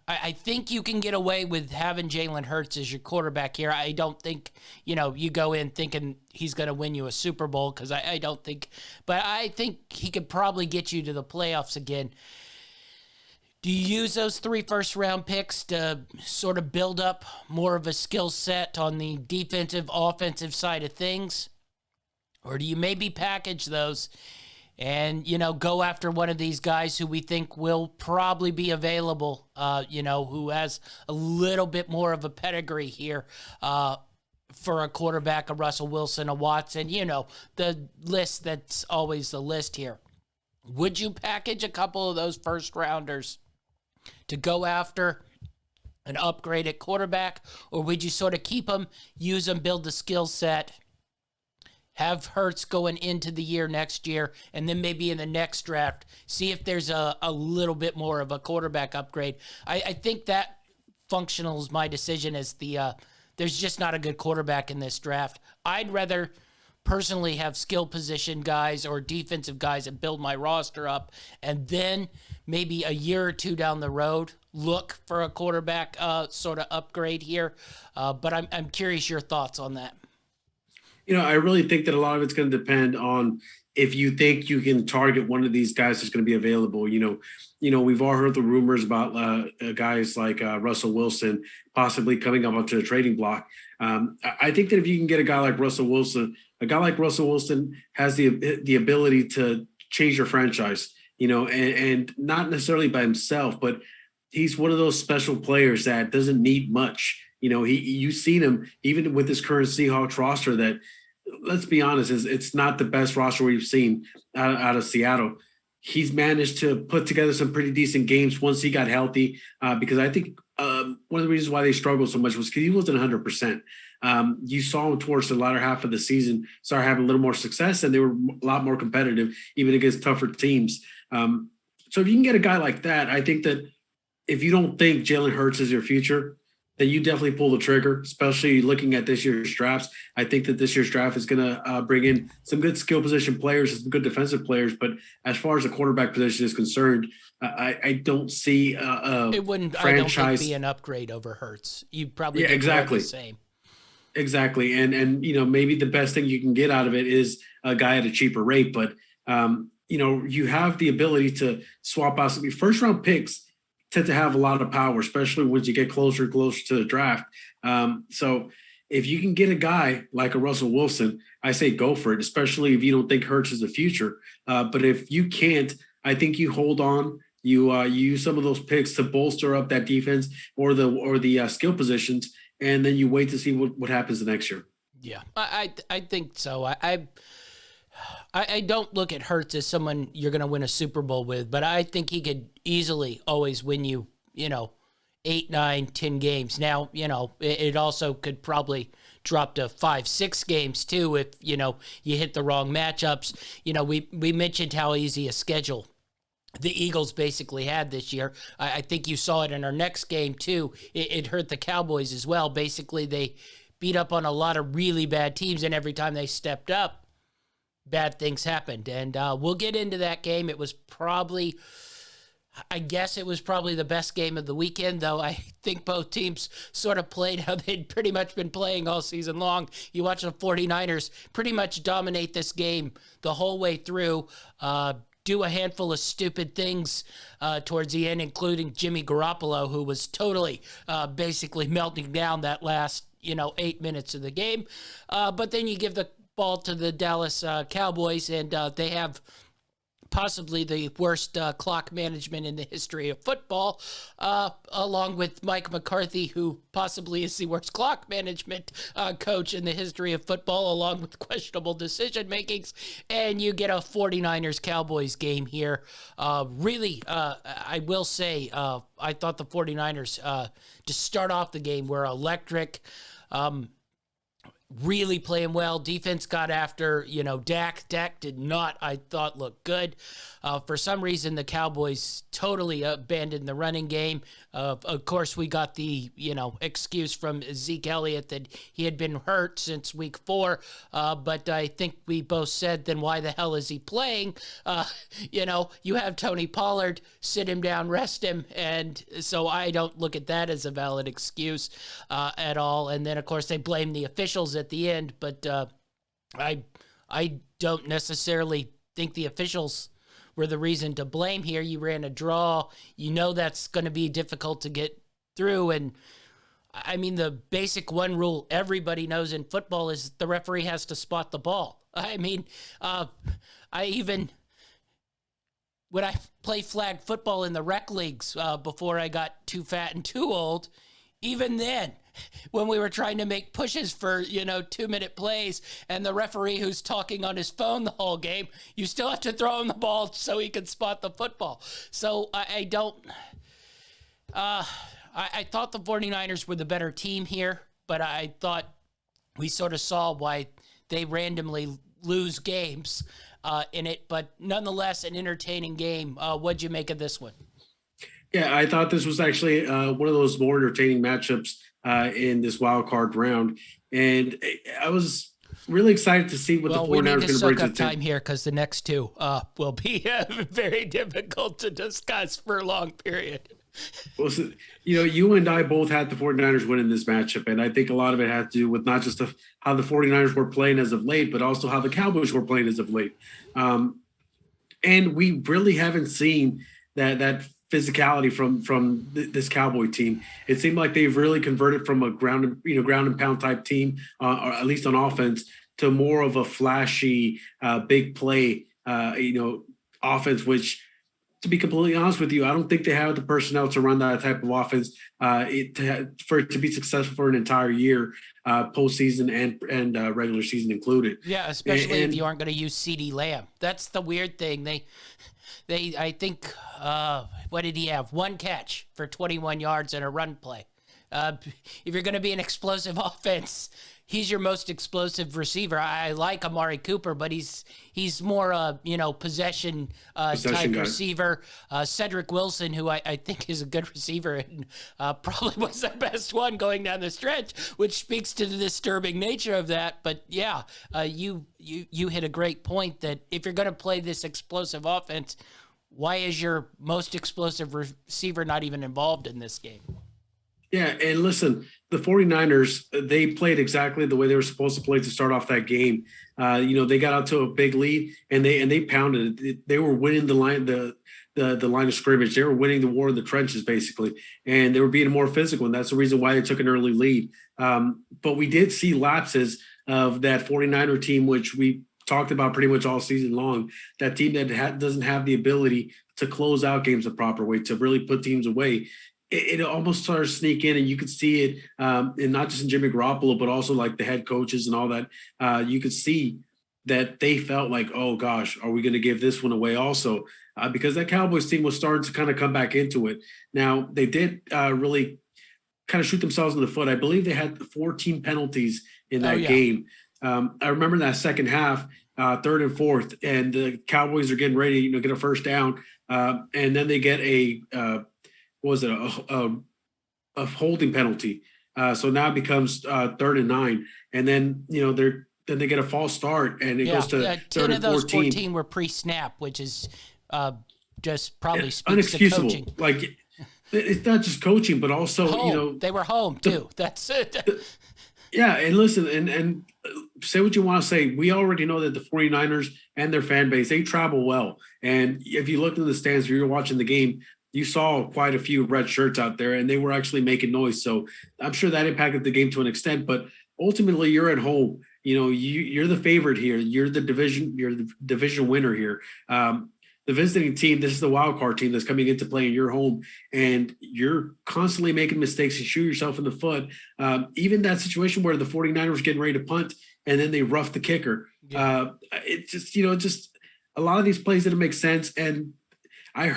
I think you can get away with having Jalen Hurts as your quarterback here. I don't think, you go in thinking he's going to win you a Super Bowl, because I don't think, but I think he could probably get you to the playoffs again. Do you use those 3 first-round picks to sort of build up more of a skill set on the defensive, offensive side of things? Or do you maybe package those and, go after one of these guys who we think will probably be available, who has a little bit more of a pedigree here for a quarterback, a Russell Wilson, a Watson, the list that's always the list here. Would you package a couple of those first rounders to go after an upgrade at quarterback, or would you sort of keep them, use them, build the skill set, have Hurts going into the year next year, and then maybe in the next draft, see if there's a little bit more of a quarterback upgrade? I think that functional is my decision as the there's just not a good quarterback in this draft. I'd rather personally have skill position guys or defensive guys and build my roster up, and then maybe a year or two down the road look for a quarterback sort of upgrade here. But I'm curious your thoughts on that. I really think that a lot of it's going to depend on if you think you can target one of these guys that's going to be available. We've all heard the rumors about guys like Russell Wilson possibly coming up onto the trading block. I think that if you can get a guy like Russell Wilson has the ability to change your franchise, and not necessarily by himself, but he's one of those special players that doesn't need much. You've seen him even with his current Seahawks roster that, let's be honest, it's not the best roster we've seen out of Seattle. He's managed to put together some pretty decent games once he got healthy, because I think one of the reasons why they struggled so much was because he wasn't 100%. You saw him towards the latter half of the season start having a little more success, and they were a lot more competitive, even against tougher teams. So if you can get a guy like that, I think that if you don't think Jalen Hurts is your future, then you definitely pull the trigger, especially looking at this year's drafts. I think that this year's draft is going to bring in some good skill position players, some good defensive players. But as far as the quarterback position is concerned, I don't see it wouldn't franchise. I don't think be an upgrade over Hurts. You probably exactly the same. Exactly, and maybe the best thing you can get out of it is a guy at a cheaper rate. But you have the ability to swap out some first round picks. Tend to have a lot of power, especially once you get closer and closer to the draft. So if you can get a guy like a Russell Wilson, I say go for it, especially if you don't think Hurts is the future. But if you can't, I think you hold on. You use some of those picks to bolster up that defense or the skill positions, and then you wait to see what happens the next year. Yeah, I think so. I don't look at Hurts as someone you're going to win a Super Bowl with, but I think he could easily always win you, 8, 9, 10 games. Now, it also could probably drop to 5, 6 games too if, you hit the wrong matchups. We mentioned how easy a schedule the Eagles basically had this year. I think you saw it in our next game too. It hurt the Cowboys as well. Basically, they beat up on a lot of really bad teams, and every time they stepped up, bad things happened. And we'll get into that game. It was probably the best game of the weekend, though I think both teams sort of played how they'd pretty much been playing all season long. You watch the 49ers pretty much dominate this game the whole way through, do a handful of stupid things towards the end, including Jimmy Garoppolo, who was totally basically melting down that last 8 minutes of the game. But then you give the ball to the Dallas Cowboys, and they have possibly the worst clock management in the history of football, along with Mike McCarthy, who possibly is the worst clock management coach in the history of football, along with questionable decision makings. And you get a 49ers-Cowboys game here. Really, I will say, I thought the 49ers, to start off the game, were electric. Really playing well. Defense got after, Dak. Dak did not, I thought, look good. For some reason, the Cowboys totally abandoned the running game. Of course, we got the, excuse from Zeke Elliott that he had been hurt since week 4. But I think we both said, then why the hell is he playing? You have Tony Pollard, sit him down, rest him. And so I don't look at that as a valid excuse at all. And then, of course, they blame the officials at the end, but I don't necessarily think the officials were the reason to blame here. You ran a draw. That's going to be difficult to get through. And I mean, the basic one rule everybody knows in football is the referee has to spot the ball. I mean, when I play flag football in the rec leagues before I got too fat and too old, even then, when we were trying to make pushes for, 2-minute plays, and the referee who's talking on his phone the whole game, you still have to throw him the ball so he can spot the football. So I thought the 49ers were the better team here, but I thought we sort of saw why they randomly lose games in it, but nonetheless an entertaining game. What'd you make of this one? Yeah, I thought this was actually one of those more entertaining matchups in this wild card round. And I was really excited to see what the 49ers we need to going to bring soak to up the table. time here because the next two will be very difficult to discuss for a long period. Well, so, you and I both had the 49ers winning this matchup, and I think a lot of it had to do with not just how the 49ers were playing as of late, but also how the Cowboys were playing as of late. And we really haven't seen that physicality from this Cowboy team. It seemed like they've really converted from a ground and pound type team, or at least on offense, to more of a flashy, big play, offense, which, to be completely honest with you, I don't think they have the personnel to run that type of offense for it to be successful for an entire year, postseason and regular season included. Yeah, especially if you aren't going to use CeeDee Lamb. That's the weird thing. I think, what did he have? 1 catch for 21 yards and a run play. If you're going to be an explosive offense, he's your most explosive receiver. I like Amari Cooper, but he's more possession type guy. receiver. Cedric Wilson, who I think is a good receiver and probably was the best one going down the stretch, which speaks to the disturbing nature of that. But yeah, you hit a great point that if you're going to play this explosive offense, why is your most explosive receiver not even involved in this game? Yeah, and listen, the 49ers, they played exactly the way they were supposed to play to start off that game. They got out to a big lead and they pounded it. They were winning the line of scrimmage. They were winning the war in the trenches, basically, and they were being more physical, and that's the reason why they took an early lead. But we did see lapses of that 49er team, which we talked about pretty much all season long, that team that doesn't have the ability to close out games the proper way, to really put teams away. It almost started to sneak in, and you could see it, and not just in Jimmy Garoppolo, but also like the head coaches and all that. You could see that they felt like, oh gosh, are we going to give this one away also? Because that Cowboys team was starting to kind of come back into it. Now, they did really kind of shoot themselves in the foot. I believe they had 14 penalties in that game. I remember that second half, 3rd and 4th, and the Cowboys are getting ready to get a first down, and then they get a holding penalty. So now it becomes 3rd and 9, and then they get a false start, and it goes to 3rd and 14. 10 of those 14 were pre-snap, which is just probably speaks to unexcusable. Coaching. Like, it's not just coaching, but also they were home too. That's it. Yeah, and listen, and say what you want to say. We already know that the 49ers and their fan base, they travel well. And if you look in the stands, if you're watching the game, you saw quite a few red shirts out there, and they were actually making noise. So I'm sure that impacted the game to an extent. But ultimately, you're at home. You're the favorite here. You're the division winner here. The visiting team, this is the wild card team that's coming into play in your home, and you're constantly making mistakes and shoot yourself in the foot. Even that situation where the 49ers getting ready to punt and then they rough the kicker. Yeah. It just a lot of these plays didn't make sense. And I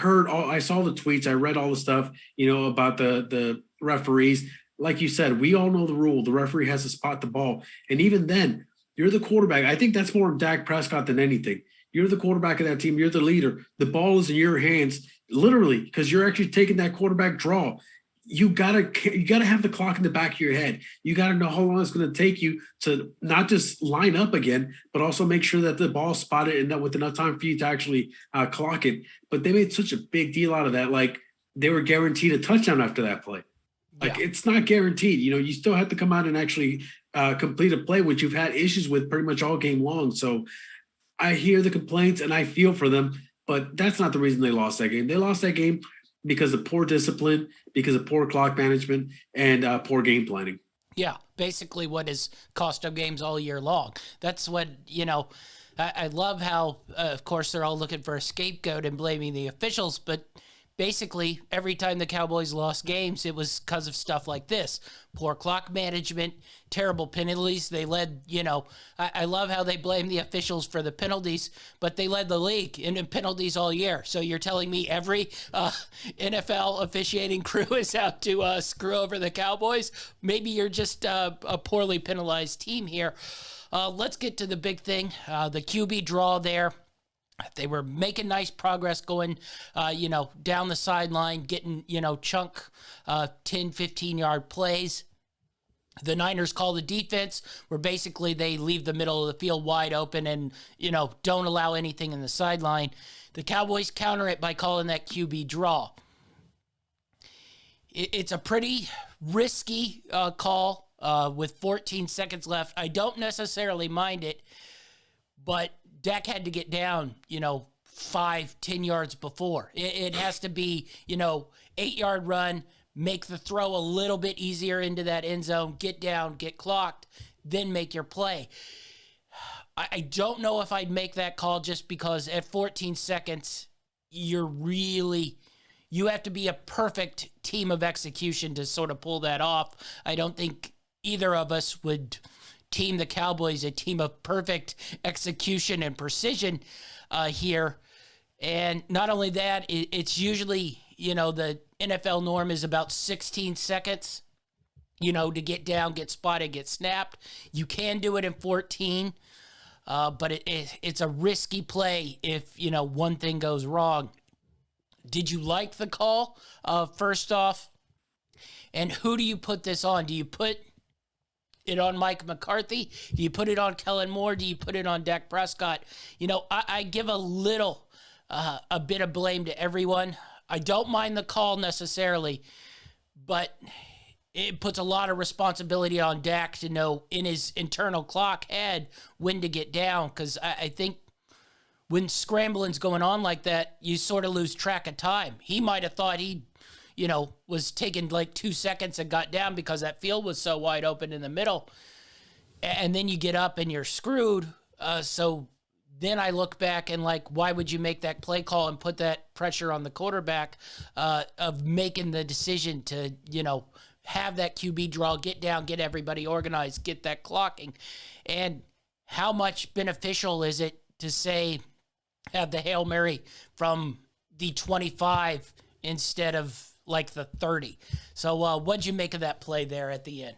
saw the tweets, I read all the stuff, about the referees. Like you said, we all know the rule. The referee has to spot the ball. And even then, you're the quarterback. I think that's more Dak Prescott than anything. You're the quarterback of that team. You're the leader. The ball is in your hands, literally, because you're actually taking that quarterback draw. You gotta have the clock in the back of your head. You gotta know how long it's going to take you to not just line up again, but also make sure that the ball's spotted and that with enough time for you to actually clock it. But they made such a big deal out of that, like they were guaranteed a touchdown after that play. Like, it's not guaranteed. You still have to come out and actually complete a play, which you've had issues with pretty much all game long. So I hear the complaints and I feel for them, but that's not the reason they lost that game. They lost that game because of poor discipline, because of poor clock management, and poor game planning. Yeah, basically what has cost them games all year long. That's what, I love how, of course, they're all looking for a scapegoat and blaming the officials, but basically, every time the Cowboys lost games, it was because of stuff like this. Poor clock management, terrible penalties. They led, I love how they blame the officials for the penalties, but they led the league in penalties all year. So you're telling me every NFL officiating crew is out to screw over the Cowboys? Maybe you're just a poorly penalized team here. Let's get to the big thing, the QB draw there. They were making nice progress going, down the sideline, getting, chunk 10, 15-yard plays. The Niners call the defense, where basically they leave the middle of the field wide open and, don't allow anything in the sideline. The Cowboys counter it by calling that QB draw. It's a pretty risky call with 14 seconds left. I don't necessarily mind it, but Dak had to get down, 5-10 yards before. It has to be, 8-yard run, make the throw a little bit easier into that end zone, get down, get clocked, then make your play. I don't know if I'd make that call just because at 14 seconds, you have to be a perfect team of execution to sort of pull that off. I don't think either of us would team the Cowboys a team of perfect execution and precision here. And not only that, it's usually, the NFL norm is about 16 seconds, to get down, get spotted, get snapped. You can do it in 14, but it's a risky play if, one thing goes wrong. Did you like the call, first off? And who do you put this on? Do you put it on Mike McCarthy? Do you put it on Kellen Moore? Do you put it on Dak Prescott? I give a bit of blame to everyone. I don't mind the call necessarily, but it puts a lot of responsibility on Dak to know in his internal clock head when to get down, because I think when scrambling's going on like that, you sort of lose track of time. He might have thought he, was taking like 2 seconds and got down because that field was so wide open in the middle. And then you get up and you're screwed. So then I look back and why would you make that play call and put that pressure on the quarterback of making the decision to, have that QB draw, get down, get everybody organized, get that clocking. And how much beneficial is it to say, have the Hail Mary from the 25 instead of the 30? So what'd you make of that play there at the end?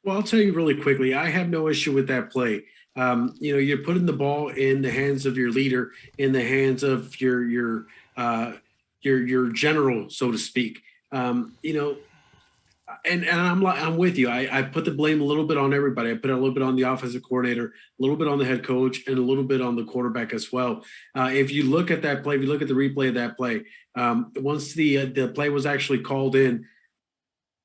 Well, I'll tell you really quickly. I have no issue with that play. You're putting the ball in the hands of your leader, in the hands of your general, so to speak. And I'm with you. I put the blame a little bit on everybody. I put it a little bit on the offensive coordinator, a little bit on the head coach, and a little bit on the quarterback as well. If you look at that play, if you look at the replay of that play, once the play was actually called in,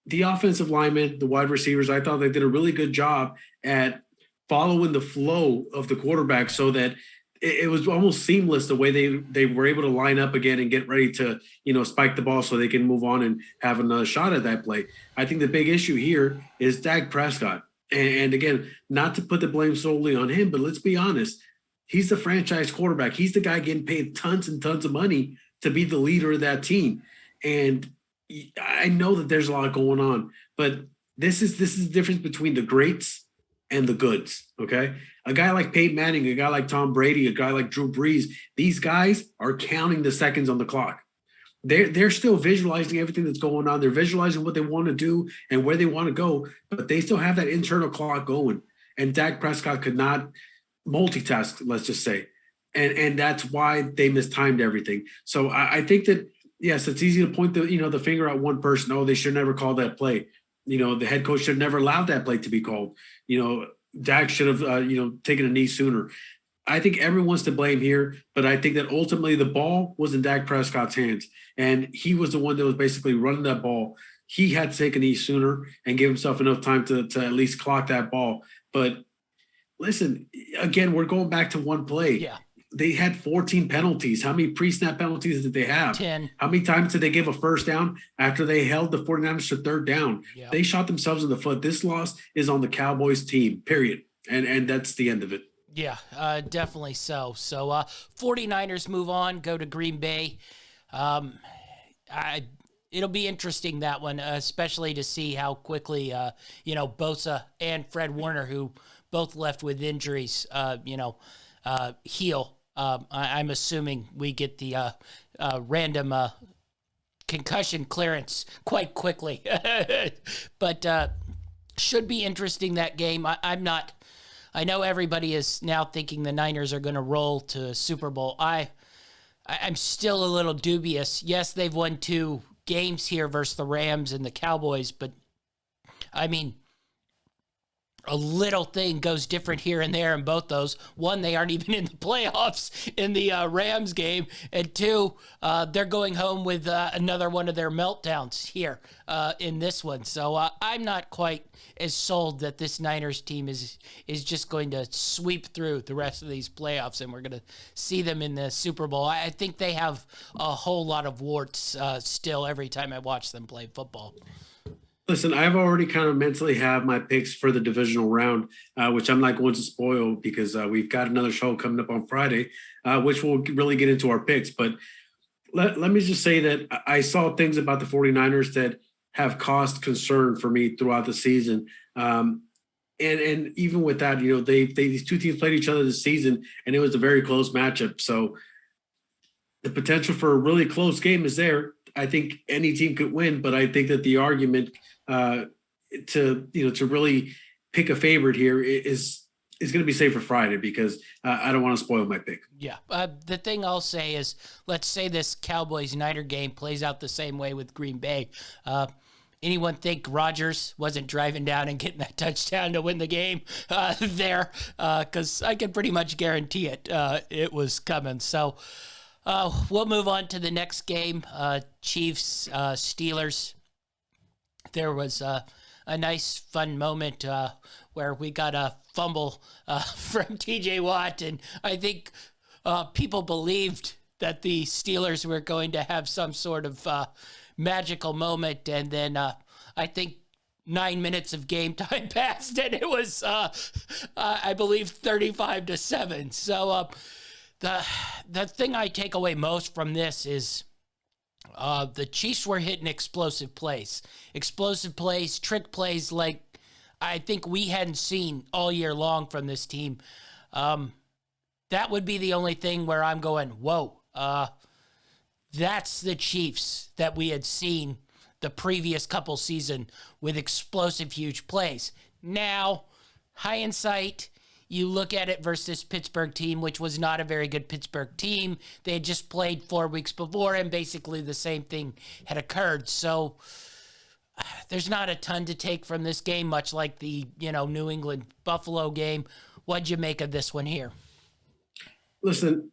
the offensive linemen, the wide receivers, I thought they did a really good job at following the flow of the quarterback so that it was almost seamless the way they were able to line up again and get ready to, spike the ball so they can move on and have another shot at that play. I think the big issue here is Dak Prescott. And again, not to put the blame solely on him, but let's be honest. He's the franchise quarterback. He's the guy getting paid tons and tons of money to be the leader of that team. And I know that there's a lot going on, but this is the difference between the greats and the goods, okay? A guy like Peyton Manning, a guy like Tom Brady, a guy like Drew Brees, these guys are counting the seconds on the clock. They're still visualizing everything that's going on. They're visualizing what they want to do and where they want to go, but they still have that internal clock going. And Dak Prescott could not multitask, let's just say. And that's why they mistimed everything. So I think that, yes, it's easy to point the finger at one person. Oh, they should never call that play. The head coach should never allow that play to be called. Dak should have, taken a knee sooner. I think everyone's to blame here, but I think that ultimately the ball was in Dak Prescott's hands, and he was the one that was basically running that ball. He had to take a knee sooner and give himself enough time to at least clock that ball. But listen, again, we're going back to one play. Yeah. They had 14 penalties. How many pre-snap penalties did they have? 10. How many times did they give a first down after they held the 49ers to third down? Yeah. They shot themselves in the foot. This loss is on the Cowboys team, period. And that's the end of it. Yeah, definitely so. So 49ers move on, go to Green Bay. It'll be interesting, that one, especially to see how quickly, Bosa and Fred Warner, who both left with injuries, heal. I'm assuming we get the random concussion clearance quite quickly. But should be interesting, that game. I know everybody is now thinking the Niners are going to roll to Super Bowl. I'm still a little dubious. Yes, they've won 2 games here versus the Rams and the Cowboys, but I mean, a little thing goes different here and there in both those. One, they aren't even in the playoffs in the Rams game. And two, they're going home with another one of their meltdowns here in this one. So I'm not quite as sold that this Niners team is just going to sweep through the rest of these playoffs and we're going to see them in the Super Bowl. I think they have a whole lot of warts still every time I watch them play football. Listen, I've already kind of mentally have my picks for the divisional round, which I'm not going to spoil because we've got another show coming up on Friday, which will really get into our picks. But let me just say that I saw things about the 49ers that have caused concern for me throughout the season. And even with that, these two teams played each other this season, and it was a very close matchup. So the potential for a really close game is there. I think any team could win, but I think that the argument to really pick a favorite here is going to be safe for Friday because I don't want to spoil my pick. Yeah. The thing I'll say is, let's say this Cowboys-Niner game plays out the same way with Green Bay. Anyone think Rodgers wasn't driving down and getting that touchdown to win the game there? Because I can pretty much guarantee it. It was coming. So we'll move on to the next game, Chiefs, Steelers. There was a nice, fun moment where we got a fumble from T.J. Watt, and I think people believed that the Steelers were going to have some sort of magical moment, and then I think 9 minutes of game time passed, and it was, I believe, 35-7. So the thing I take away most from this is the Chiefs were hitting explosive plays, trick plays like I think we hadn't seen all year long from this team. That would be the only thing where I'm going, whoa, that's the Chiefs that we had seen the previous couple season with explosive, huge plays. Now, hindsight, you look at it versus this Pittsburgh team, which was not a very good Pittsburgh team. They had just played 4 weeks before, and basically the same thing had occurred. So there's not a ton to take from this game, much like the New England-Buffalo game. What'd you make of this one here? Listen,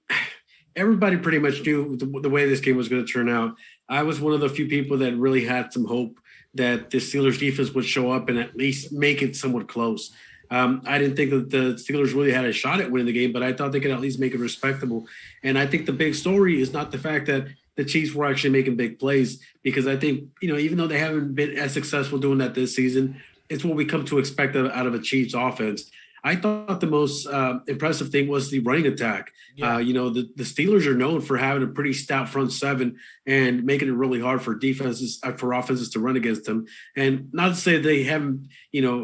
everybody pretty much knew the way this game was going to turn out. I was one of the few people that really had some hope that the Steelers defense would show up and at least make it somewhat close. I didn't think that the Steelers really had a shot at winning the game, but I thought they could at least make it respectable. And I think the big story is not the fact that the Chiefs were actually making big plays, because I think, even though they haven't been as successful doing that this season, it's what we come to expect out of a Chiefs offense. I thought the most impressive thing was the running attack. Yeah. The Steelers are known for having a pretty stout front seven and making it really hard for offenses to run against them. And not to say they haven't,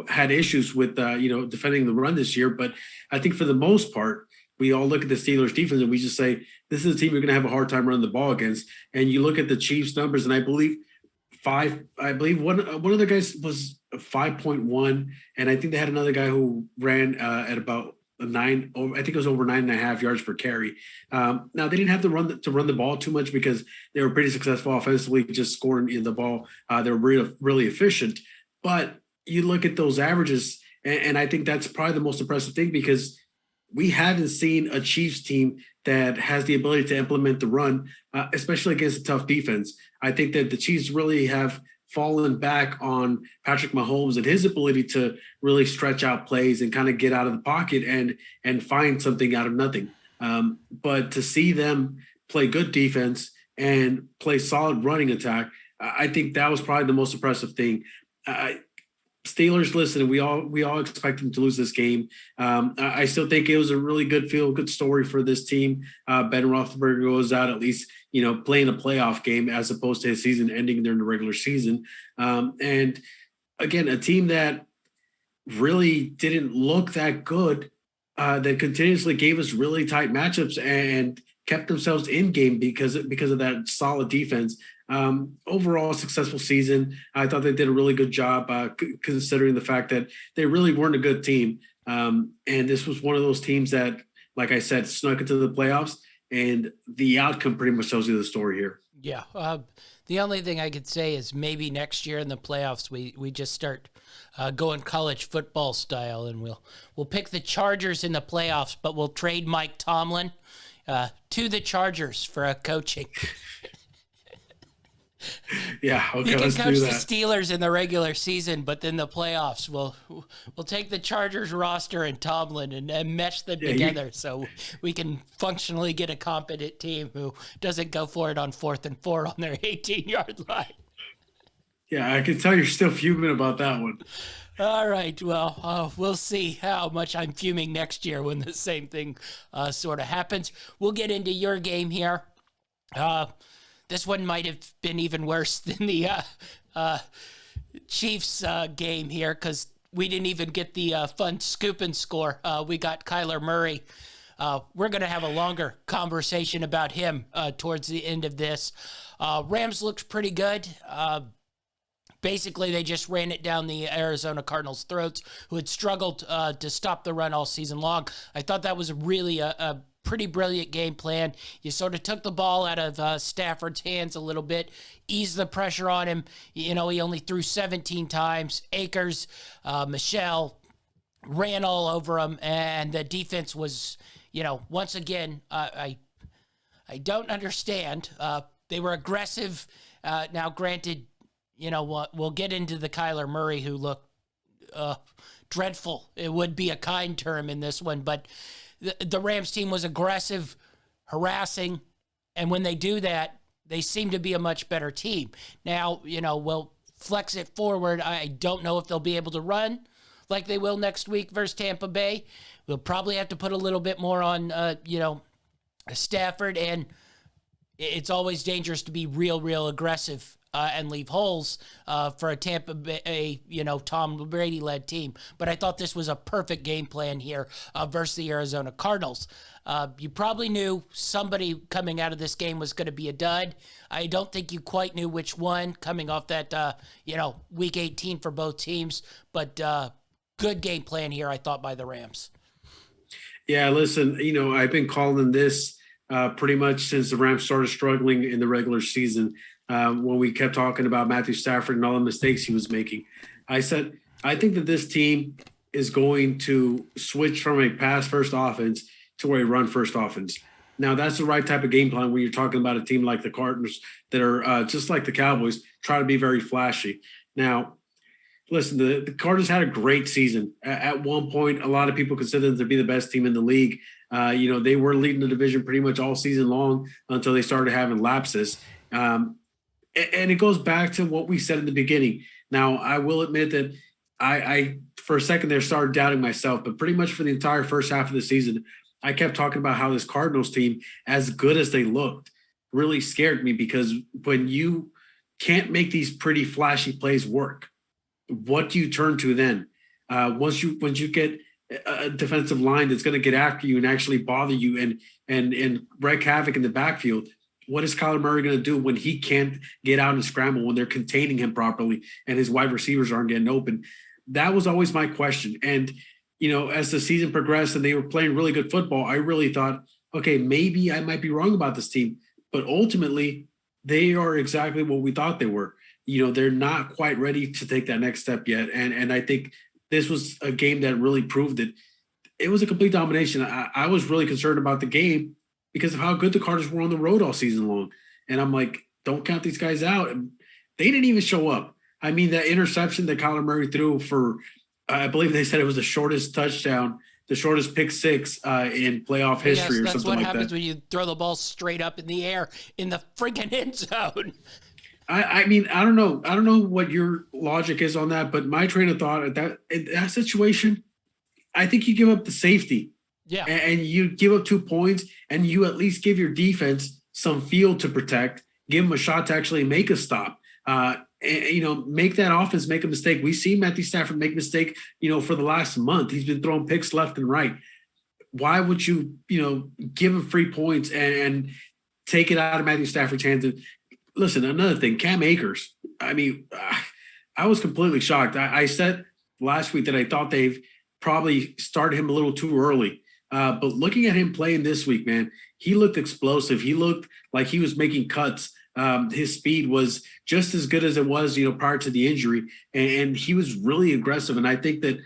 had issues with, defending the run this year, but I think for the most part, we all look at the Steelers defense and we just say, this is a team you're going to have a hard time running the ball against. And you look at the Chiefs numbers, and I believe one of the guys was 5.1, and I think they had another guy who ran at about 9. I think it was over 9.5 yards per carry. Now they didn't have to run the ball too much because they were pretty successful offensively, just scoring in the ball. They were really, really efficient. But you look at those averages, and I think that's probably the most impressive thing, because we haven't seen a Chiefs team that has the ability to implement the run, especially against a tough defense. I think that the Chiefs really have fallen back on Patrick Mahomes and his ability to really stretch out plays and kind of get out of the pocket and find something out of nothing. But to see them play good defense and play solid running attack, I think that was probably the most impressive thing. Steelers, listen, we all expect them to lose this game. I still think it was a really good feel-good story for this team. Ben Roethlisberger goes out at least, playing a playoff game as opposed to his season ending during the regular season. And again, a team that really didn't look that good, that continuously gave us really tight matchups and kept themselves in game because of that solid defense. Overall successful season. I thought they did a really good job considering the fact that they really weren't a good team. And this was one of those teams that, like I said, snuck into the playoffs, and the outcome pretty much tells you the story here. Yeah. The only thing I could say is maybe next year in the playoffs we just start going college football style, and we'll pick the Chargers in the playoffs, but we'll trade Mike Tomlin to the Chargers for a coaching. Yeah, okay, You can let's coach do the that. Steelers in the regular season, but then the playoffs, we'll take the Chargers roster and Tomlin and mesh them together so we can functionally get a competent team who doesn't go for it on 4th and 4 on their 18-yard line. Yeah, I can tell you're still fuming about that one. All right, well, we'll see how much I'm fuming next year when the same thing sort of happens. We'll get into your game here. This one might have been even worse than the Chiefs game here because we didn't even get the fun scoop and score. We got Kyler Murray. We're going to have a longer conversation about him towards the end of this. Rams looked pretty good. Basically, they just ran it down the Arizona Cardinals' throats, who had struggled to stop the run all season long. I thought that was really a pretty brilliant game plan. You sort of took the ball out of Stafford's hands a little bit, eased the pressure on him. You know, he only threw 17 times. Akers, Michelle ran all over him, and the defense was, you know, once again, I don't understand. They were aggressive. Now, granted, you know what, we'll get into the Kyler Murray who looked dreadful. It would be a kind term in this one, but the Rams team was aggressive, harassing, and when they do that, they seem to be a much better team. Now, you know, we'll flex it forward. I don't know if they'll be able to run like they will next week versus Tampa Bay. We'll probably have to put a little bit more on, you know, Stafford, and it's always dangerous to be real aggressive and leave holes for a Tampa Bay, you know, Tom Brady-led team. But I thought this was a perfect game plan here versus the Arizona Cardinals. You probably knew somebody coming out of this game was going to be a dud. I don't think you quite knew which one coming off that, you know, Week 18 for both teams. But good game plan here, I thought, by the Rams. Yeah, listen, you know, I've been calling this pretty much since the Rams started struggling in the regular season. When we kept talking about Matthew Stafford and all the mistakes he was making, I said, I think that this team is going to switch from a pass-first offense to a run-first offense. Now, that's the right type of game plan when you're talking about a team like the Cardinals that are just like the Cowboys, try to be very flashy. Now, listen, the Cardinals had a great season. At one point, a lot of people considered them to be the best team in the league. You know, they were leading the division pretty much all season long until they started having lapses. And it goes back to what we said in the beginning. Now, I will admit that I for a second there started doubting myself, but pretty much for the entire first half of the season, I kept talking about how this Cardinals team, as good as they looked, really scared me because when you can't make these pretty flashy plays work, what do you turn to then? Once you get a defensive line that's going to get after you and actually bother you and wreak havoc in the backfield, what is Kyler Murray going to do when he can't get out and scramble, when they're containing him properly and his wide receivers aren't getting open? That was always my question. And, you know, as the season progressed and they were playing really good football, I really thought, okay, maybe I might be wrong about this team. But ultimately, they are exactly what we thought they were. You know, they're not quite ready to take that next step yet. And I think this was a game that really proved it. It was a complete domination. I was really concerned about the game because of how good the Cardinals were on the road all season long. And I'm like, don't count these guys out. And they didn't even show up. I mean, that interception that Kyler Murray threw for, I believe they said it was the shortest touchdown, the shortest pick six in playoff history or something like that. That's what happens when you throw the ball straight up in the air in the friggin' end zone. I mean, I don't know. I don't know what your logic is on that, but my train of thought in that situation, I think you give up the safety. Yeah. And you give up 2 points and you at least give your defense some field to protect, give them a shot to actually make a stop. And, you know, make that offense make a mistake. We see Matthew Stafford make a mistake, you know, for the last month. He's been throwing picks left and right. Why would you, you know, give him free points and take it out of Matthew Stafford's hands? And listen, another thing, Cam Akers. I mean, I was completely shocked. I said last week that I thought they've probably started him a little too early. But looking at him playing this week, man, he looked explosive. He looked like he was making cuts his speed was just as good as it was, prior to the injury. And he was really aggressive. And I think that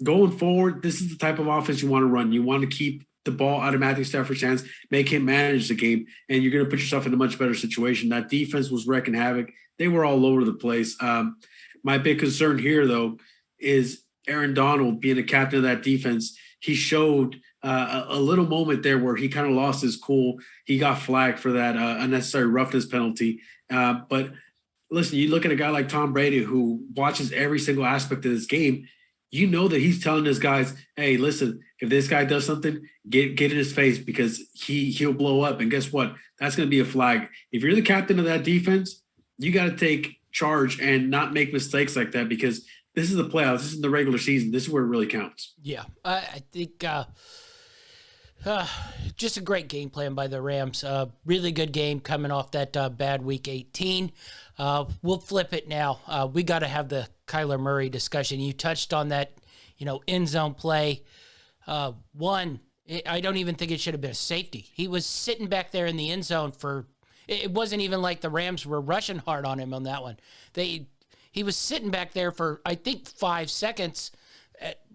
going forward, this is the type of offense you want to run. You want to keep the ball out of Matthew Stafford's hands, make him manage the game, and you're going to put yourself in a much better situation. That defense was wreaking havoc. They were all over the place. My big concern here, though, is Aaron Donald being the captain of that defense. He showed a little moment there where he kind of lost his cool. He got flagged for that unnecessary roughness penalty. But listen, you look at a guy like Tom Brady who watches every single aspect of this game. You know that he's telling his guys, hey, listen, if this guy does something, get in his face because he'll blow up. And guess what? That's going to be a flag. If you're the captain of that defense, you got to take charge and not make mistakes like that because this is the playoffs. This is the regular season. This is where it really counts. Yeah, I think just a great game plan by the Rams. Really good game coming off that bad Week 18. We'll flip it now. We got to have the Kyler Murray discussion. You touched on that, end zone play. One, I don't even think it should have been a safety. He was sitting back there in the end zone it wasn't even like the Rams were rushing hard on him on that one. He was sitting back there for, I think, 5 seconds.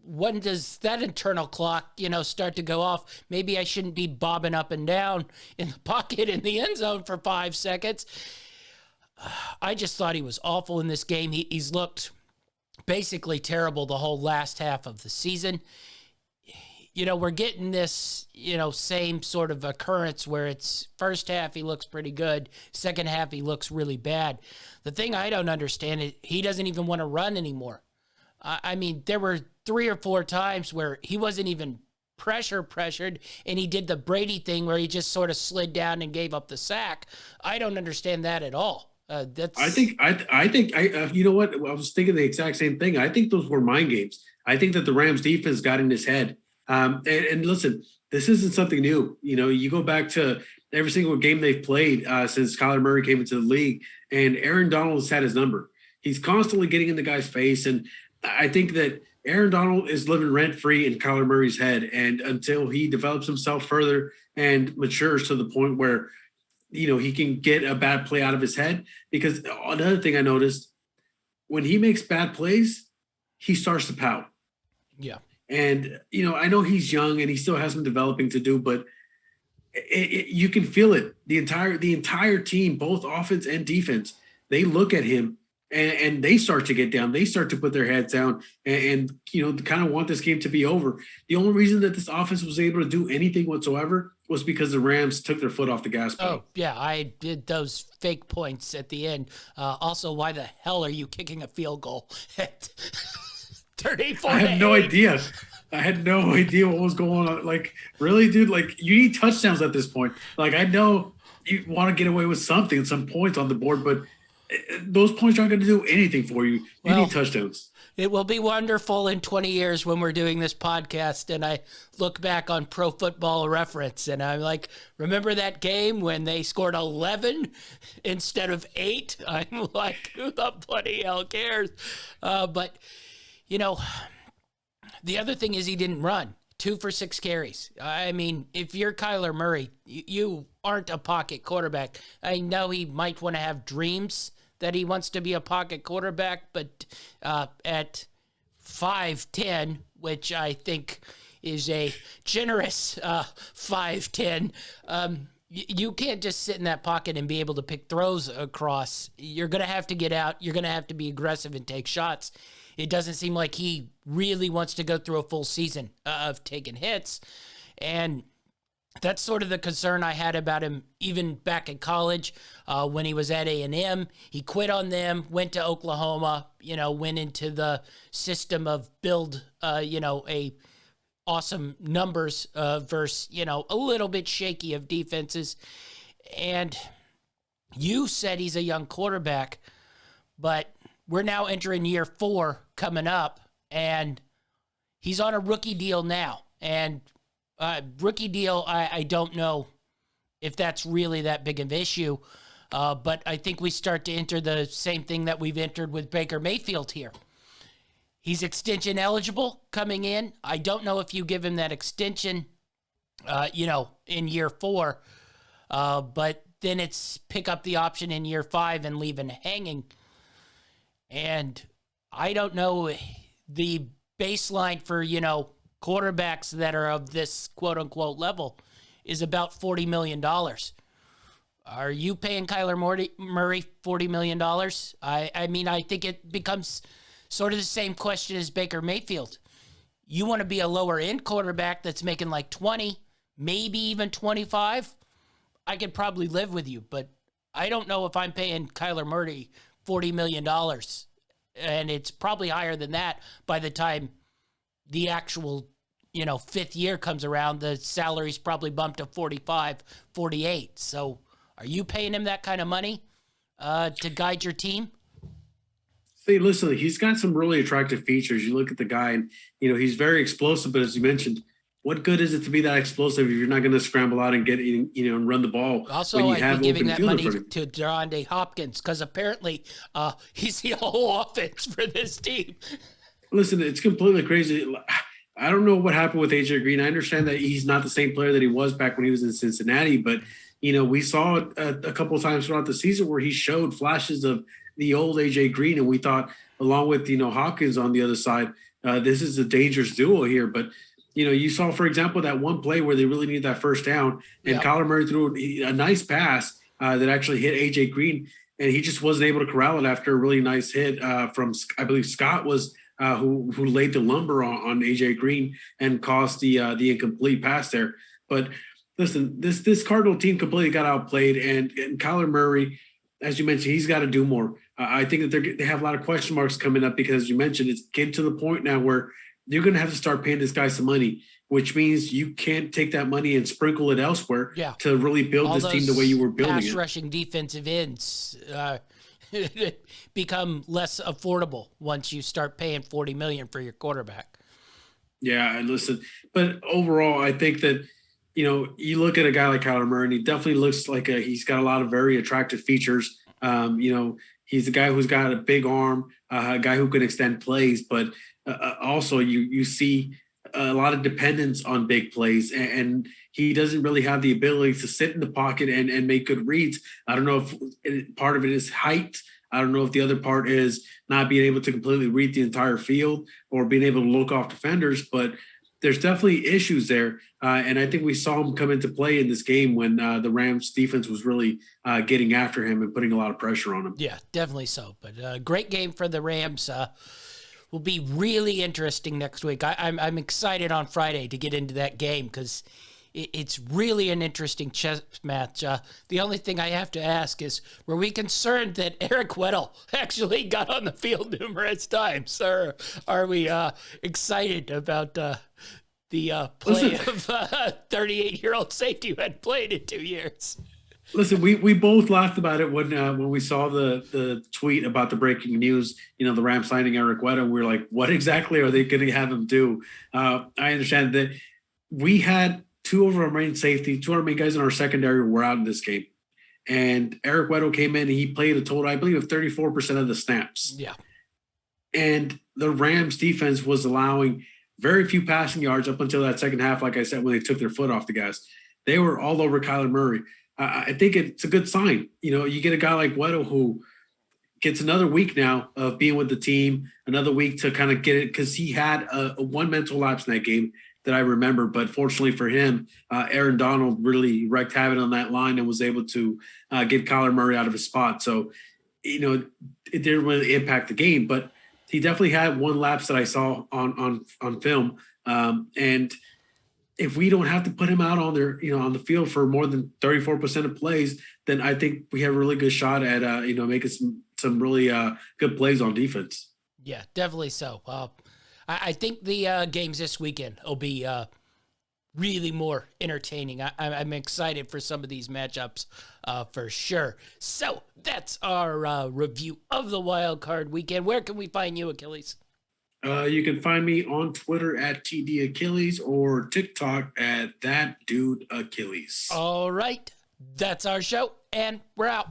When does that internal clock, start to go off? Maybe I shouldn't be bobbing up and down in the pocket in the end zone for 5 seconds. I just thought he was awful in this game. He's looked basically terrible the whole last half of the season. We're getting this, same sort of occurrence where it's first half he looks pretty good, second half he looks really bad. The thing I don't understand is he doesn't even want to run anymore. I mean, there were 3 or 4 times where he wasn't even pressured, and he did the Brady thing where he just sort of slid down and gave up the sack. I don't understand that at all. I think you know what? I was thinking the exact same thing. I think those were mind games. I think that the Rams defense got in his head. And listen, this isn't something new. You go back to every single game they've played since Kyler Murray came into the league, and Aaron Donald has had his number. He's constantly getting in the guy's face, and I think that Aaron Donald is living rent-free in Kyler Murray's head, and until he develops himself further and matures to the point where, he can get a bad play out of his head. Because another thing I noticed, when he makes bad plays, he starts to pout. Yeah. And, I know he's young and he still has some developing to do, but you can feel it. The entire team, both offense and defense, they look at him and they start to get down. They start to put their heads down and kind of want this game to be over. The only reason that this offense was able to do anything whatsoever was because the Rams took their foot off the gas pedal. Oh, yeah, I did those fake points at the end. Also, why the hell are you kicking a field goal at 34? I had no idea. I had no idea what was going on. Like, really, dude? Like, you need touchdowns at this point. Like, I know you want to get away with something, some points on the board, but those points aren't going to do anything for you. You need touchdowns. It will be wonderful in 20 years when we're doing this podcast and I look back on Pro Football Reference and I'm like, remember that game when they scored 11 instead of 8? I'm like, who the bloody hell cares? But, the other thing is he didn't run. 2 for 6 carries. I mean, if you're Kyler Murray, you aren't a pocket quarterback. I know he might want to have dreams that he wants to be a pocket quarterback, but at 5'10", which I think is a generous 5'10", you can't just sit in that pocket and be able to pick throws across. You're going to have to get out. You're going to have to be aggressive and take shots. It doesn't seem like he really wants to go through a full season of taking hits. And that's sort of the concern I had about him even back in college when he was at A&M. He quit on them, went to Oklahoma, went into the system of build, a awesome numbers versus, a little bit shaky of defenses. And you said he's a young quarterback, but we're now entering year 4 coming up, and he's on a rookie deal now. And rookie deal, I don't know if that's really that big of an issue, but I think we start to enter the same thing that we've entered with Baker Mayfield here. He's extension eligible coming in. I don't know if you give him that extension, in year 4, but then it's pick up the option in year 5 and leave him hanging. And I don't know, the baseline for, quarterbacks that are of this quote unquote level is about $40 million. Are you paying Kyler Murray $40 million? I mean, I think it becomes sort of the same question as Baker Mayfield. You want to be a lower end quarterback that's making like 20, maybe even 25. I could probably live with you, but I don't know if I'm paying Kyler Murray $40 million. And it's probably higher than that by the time the actual, 5th year comes around. The salary's probably bumped to 45, 48. So are you paying him that kind of money to guide your team? See, listen, he's got some really attractive features. You look at the guy and, he's very explosive, but as you mentioned, what good is it to be that explosive if you're not going to scramble out and get, and run the ball? Also, I'd be giving that money to DeAndre Hopkins because apparently he's the whole offense for this team. Listen, it's completely crazy. I don't know what happened with AJ Green. I understand that he's not the same player that he was back when he was in Cincinnati, but, we saw it a couple of times throughout the season where he showed flashes of the old AJ Green, and we thought, along with, Hopkins on the other side, this is a dangerous duo here. But, you saw, for example, that one play where they really needed that first down, and Kyler Murray threw a nice pass that actually hit AJ Green, and he just wasn't able to corral it after a really nice hit from, I believe Scott was who laid the lumber on AJ Green and caused the incomplete pass there. But listen, this Cardinal team completely got outplayed, and Kyler Murray, as you mentioned, he's got to do more. I think that they have a lot of question marks coming up because, as you mentioned, it's getting to the point now where you're going to have to start paying this guy some money, which means you can't take that money and sprinkle it elsewhere to really build all this team the way you were building it. Pass rushing defensive ends become less affordable once you start paying $40 million for your quarterback. Yeah, and listen, but overall, I think that, you look at a guy like Kyler Murray, and he definitely looks like he's got a lot of very attractive features. He's a guy who's got a big arm, a guy who can extend plays, but also you see a lot of dependence on big plays, and he doesn't really have the ability to sit in the pocket and make good reads. I don't know if part of it is height. I don't know if the other part is not being able to completely read the entire field or being able to look off defenders, but there's definitely issues there. And I think we saw him come into play in this game when the Rams defense was really getting after him and putting a lot of pressure on him. Yeah, definitely so. But great game for the Rams. Will be really interesting next week. I'm excited on Friday to get into that game because it's really an interesting chess match. The only thing I have to ask is, were we concerned that Eric Weddle actually got on the field numerous times? Or are we excited about the play of a 38-year-old safety who hadn't played in 2 years? Listen, we both laughed about it when we saw the tweet about the breaking news, the Rams signing Eric Weddle. We were like, what exactly are they going to have him do? I understand that we had two of our main guys in our secondary were out in this game. And Eric Weddle came in and he played a total, I believe, of 34% of the snaps. Yeah. And the Rams defense was allowing very few passing yards up until that second half, like I said, when they took their foot off the gas. They were all over Kyler Murray. I think it's a good sign. You get a guy like Weddle who gets another week now of being with the team, another week to kind of get it, because he had a one mental lapse in that game that I remember. But fortunately for him, Aaron Donald really wreaked havoc on that line and was able to get Kyler Murray out of his spot. So, it didn't really impact the game, but he definitely had one lapse that I saw on film. And if we don't have to put him out on on the field for more than 34% of plays, then I think we have a really good shot at, making some really good plays on defense. Yeah, definitely so. I think the games this weekend will be really more entertaining. I'm excited for some of these matchups for sure. So that's our review of the Wild Card Weekend. Where can we find you, Achilles? You can find me on Twitter at TD Achilles or TikTok at That Dude Achilles. All right. That's our show, and we're out.